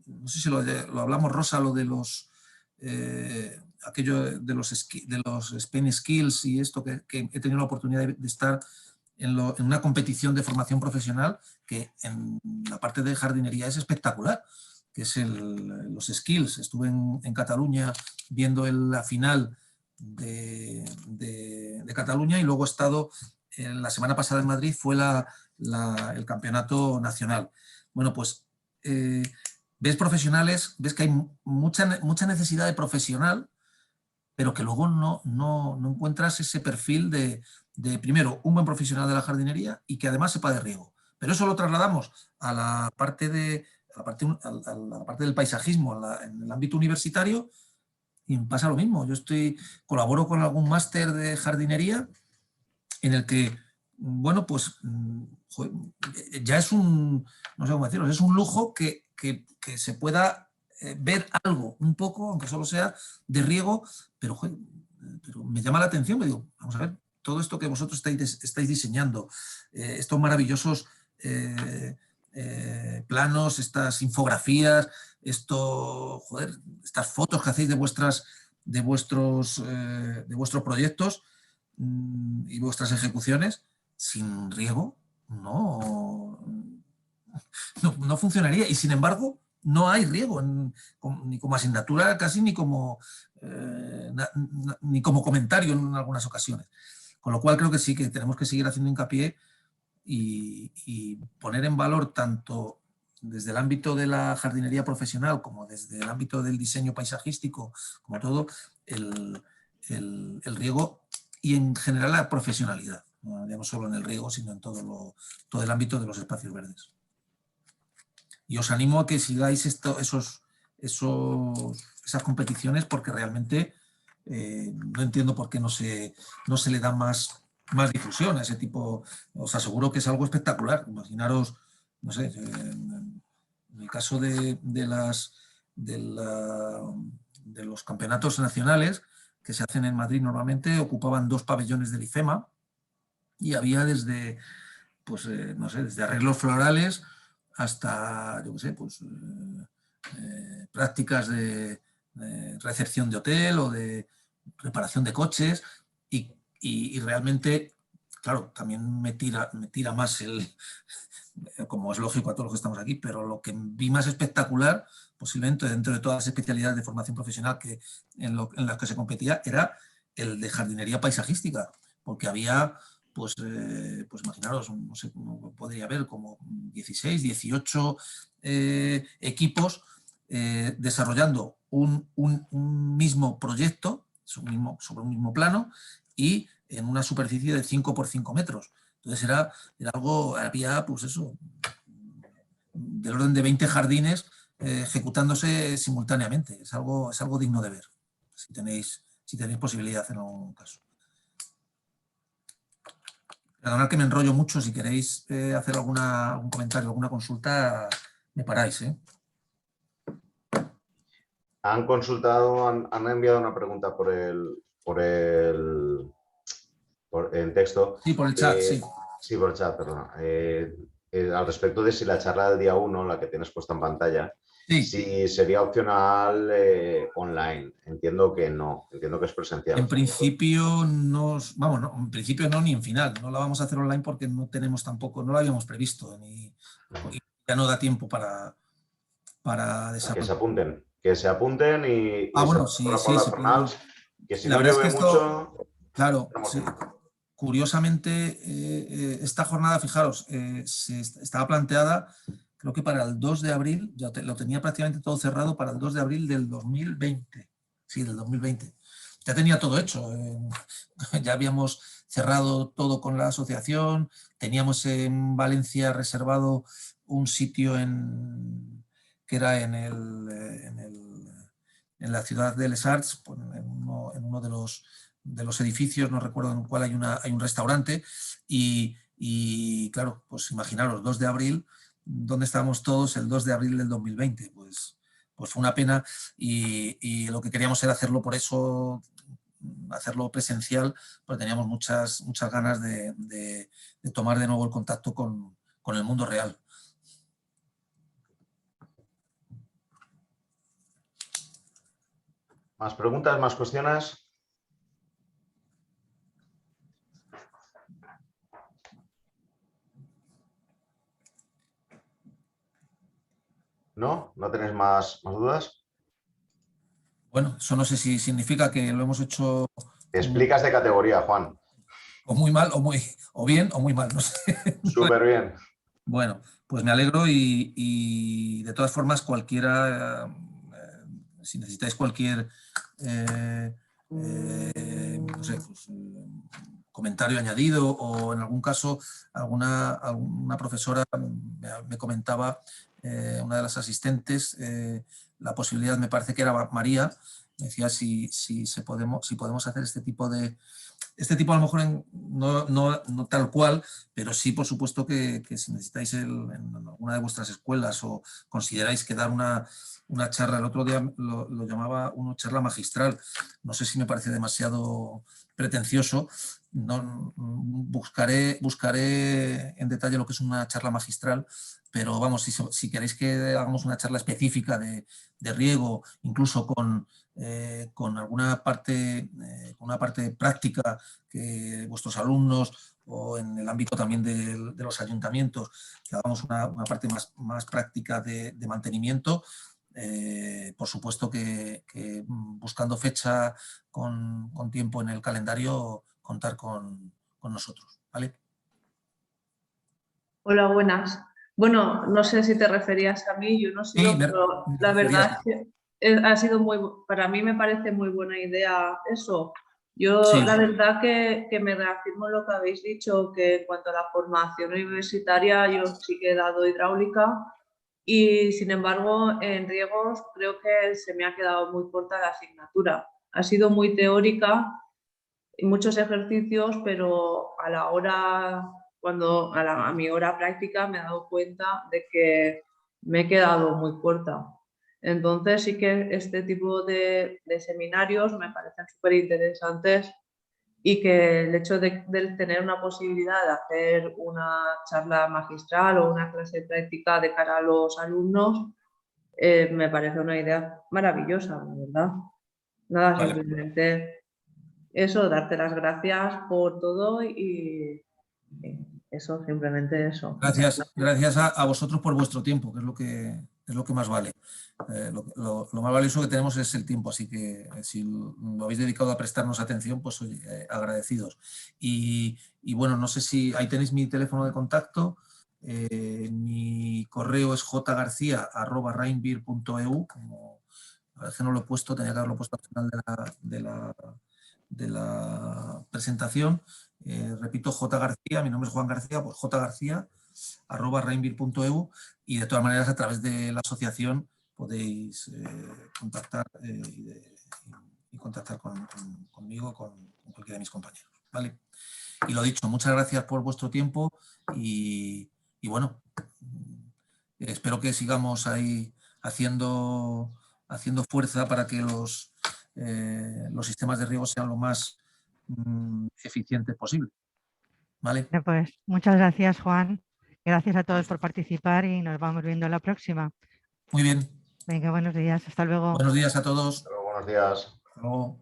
no sé si lo hablamos, Rosa, lo de los aquello de los Spain Skills y esto, que he tenido la oportunidad de estar en una competición de formación profesional que en la parte de jardinería es espectacular, que es los Skills. Estuve en Cataluña viendo la final de Cataluña y luego he estado, la semana pasada en Madrid fue el campeonato nacional. Bueno, pues ves profesionales, ves que hay mucha necesidad de profesional, pero que luego no encuentras ese perfil de primero, un buen profesional de la jardinería y que además sepa de riego. Pero eso lo trasladamos a la parte del paisajismo, en el ámbito universitario, y pasa lo mismo. Yo colaboro con algún máster de jardinería en el que, bueno, pues ya es no sé cómo decirlo, es un lujo que se pueda ver algo, un poco, aunque solo sea de riego, pero me llama la atención, me digo, vamos a ver, todo esto que vosotros estáis diseñando, estos maravillosos planos, estas infografías, estas fotos que hacéis de vuestros proyectos y vuestras ejecuciones, sin riego no funcionaría. Y sin embargo, no hay riego, ni como asignatura casi, ni como comentario en algunas ocasiones. Con lo cual creo que sí, que tenemos que seguir haciendo hincapié y poner en valor tanto desde el ámbito de la jardinería profesional como desde el ámbito del diseño paisajístico, como todo, el riego y en general la profesionalidad. No solo en el riego, sino en todo el ámbito de los espacios verdes. Y os animo a que sigáis esas competiciones, porque realmente no entiendo por qué no se le da más difusión a ese tipo. Os aseguro que es algo espectacular. Imaginaros, no sé, en el caso de los campeonatos nacionales que se hacen en Madrid normalmente, ocupaban 2 pabellones del IFEMA y había desde arreglos florales hasta, yo qué sé, pues prácticas de recepción de hotel o de reparación de coches y realmente, claro, también me tira más como es lógico a todos los que estamos aquí, pero lo que vi más espectacular, posiblemente dentro de todas las especialidades de formación profesional en las que se competía, era el de jardinería paisajística, porque había, pues imaginaros, no sé cómo podría haber, como 16, 18 equipos desarrollando un mismo proyecto sobre un mismo plano y en una superficie de 5 por 5 metros. Entonces era algo, había pues eso, del orden de 20 jardines ejecutándose simultáneamente. Es algo digno de ver, si tenéis posibilidad en algún caso. Perdonad que me enrollo mucho, si queréis hacer algún comentario, alguna consulta, me paráis. Han consultado, han enviado una pregunta en texto. Sí, por el chat, sí. Sí, por el chat, perdona. Al respecto de si la charla del día 1, la que tienes puesta en pantalla, sí, si sería opcional online. Entiendo que no, entiendo que es presencial. En principio no, en principio no, ni en final. No la vamos a hacer online porque no tenemos tampoco, no lo habíamos previsto y ya no da tiempo para desarrollar. Que se apunten y bueno, sí, que si la no verdad es que mucho, claro, sí. Curiosamente, esta jornada, fijaros, estaba planteada, creo que para el 2 de abril, lo tenía prácticamente todo cerrado para el 2 de abril del 2020. Sí, del 2020. ya tenía todo hecho. Ya habíamos cerrado todo con la asociación, teníamos en Valencia reservado un sitio que era en la ciudad de Les Arts, en uno de los edificios, no recuerdo en cuál, hay un restaurante, y claro, pues imaginaros, 2 de abril, ¿dónde estábamos todos el 2 de abril del 2020? Pues fue una pena, y lo que queríamos era hacerlo, por eso, hacerlo presencial, porque teníamos muchas ganas de tomar de nuevo el contacto con el mundo real. ¿Más preguntas, más cuestiones? ¿No? ¿No tenéis más dudas? Bueno, eso no sé si significa que lo hemos hecho... Explicas de categoría, Juan. O muy mal, o bien, o muy mal, no sé. Súper bien. Bueno, pues me alegro, y de todas formas, cualquiera, si necesitáis cualquier no sé, pues, comentario añadido, o en algún caso alguna profesora me comentaba, una de las asistentes, la posibilidad, me parece que era María, me decía si podemos hacer este tipo a lo mejor no tal cual, pero sí, por supuesto, que si necesitáis en alguna de vuestras escuelas, o consideráis que dar una charla, el otro día lo llamaba una charla magistral, no sé si me parece demasiado pretencioso, buscaré en detalle lo que es una charla magistral, pero vamos, si queréis que hagamos una charla específica de riego, incluso con alguna parte, una parte práctica, que vuestros alumnos, o en el ámbito también de los ayuntamientos, que hagamos una parte más práctica de mantenimiento, por supuesto que buscando fecha con tiempo en el calendario, contar con nosotros, ¿vale? Hola, buenas. Bueno, no sé si te referías a mí, yo no sé, Sí, pero la verdad es que ha sido para mí me parece muy buena idea eso. Yo sí. La verdad que me reafirmo en lo que habéis dicho, que en cuanto a la formación universitaria, yo sí que he dado hidráulica, y sin embargo en riegos creo que se me ha quedado muy corta la asignatura. Ha sido muy teórica y muchos ejercicios, pero a la hora, a mi hora práctica, me he dado cuenta de que me he quedado muy corta. Entonces sí que este tipo de seminarios me parecen súper interesantes, y que el hecho de tener una posibilidad de hacer una charla magistral o una clase práctica de cara a los alumnos, me parece una idea maravillosa, la verdad. Nada, Vale. simplemente eso, darte las gracias por todo, y eso, simplemente eso. Gracias a vosotros por vuestro tiempo, que es lo que más vale. Lo más valioso que tenemos es el tiempo, así que si lo habéis dedicado a prestarnos atención, pues oye, agradecidos. Y bueno, no sé si ahí tenéis mi teléfono de contacto. Mi correo es jgarcia@rainbeer.eu, como a veces no lo he puesto, tenía que haberlo puesto al final de la presentación. Repito, J. García, mi nombre es Juan García, pues jgarcia@rainbeer.eu, y de todas maneras a través de la asociación podéis contactar y contactar conmigo, con cualquiera de mis compañeros, ¿vale? Y lo dicho, muchas gracias por vuestro tiempo, y bueno, espero que sigamos ahí haciendo fuerza para que los sistemas de riego sean lo más eficientes posible. ¿Vale? Pues muchas gracias, Juan. Gracias a todos por participar, y nos vamos viendo la próxima. Muy bien. Venga, buenos días. Hasta luego. Buenos días a todos. Pero buenos días. Hasta luego.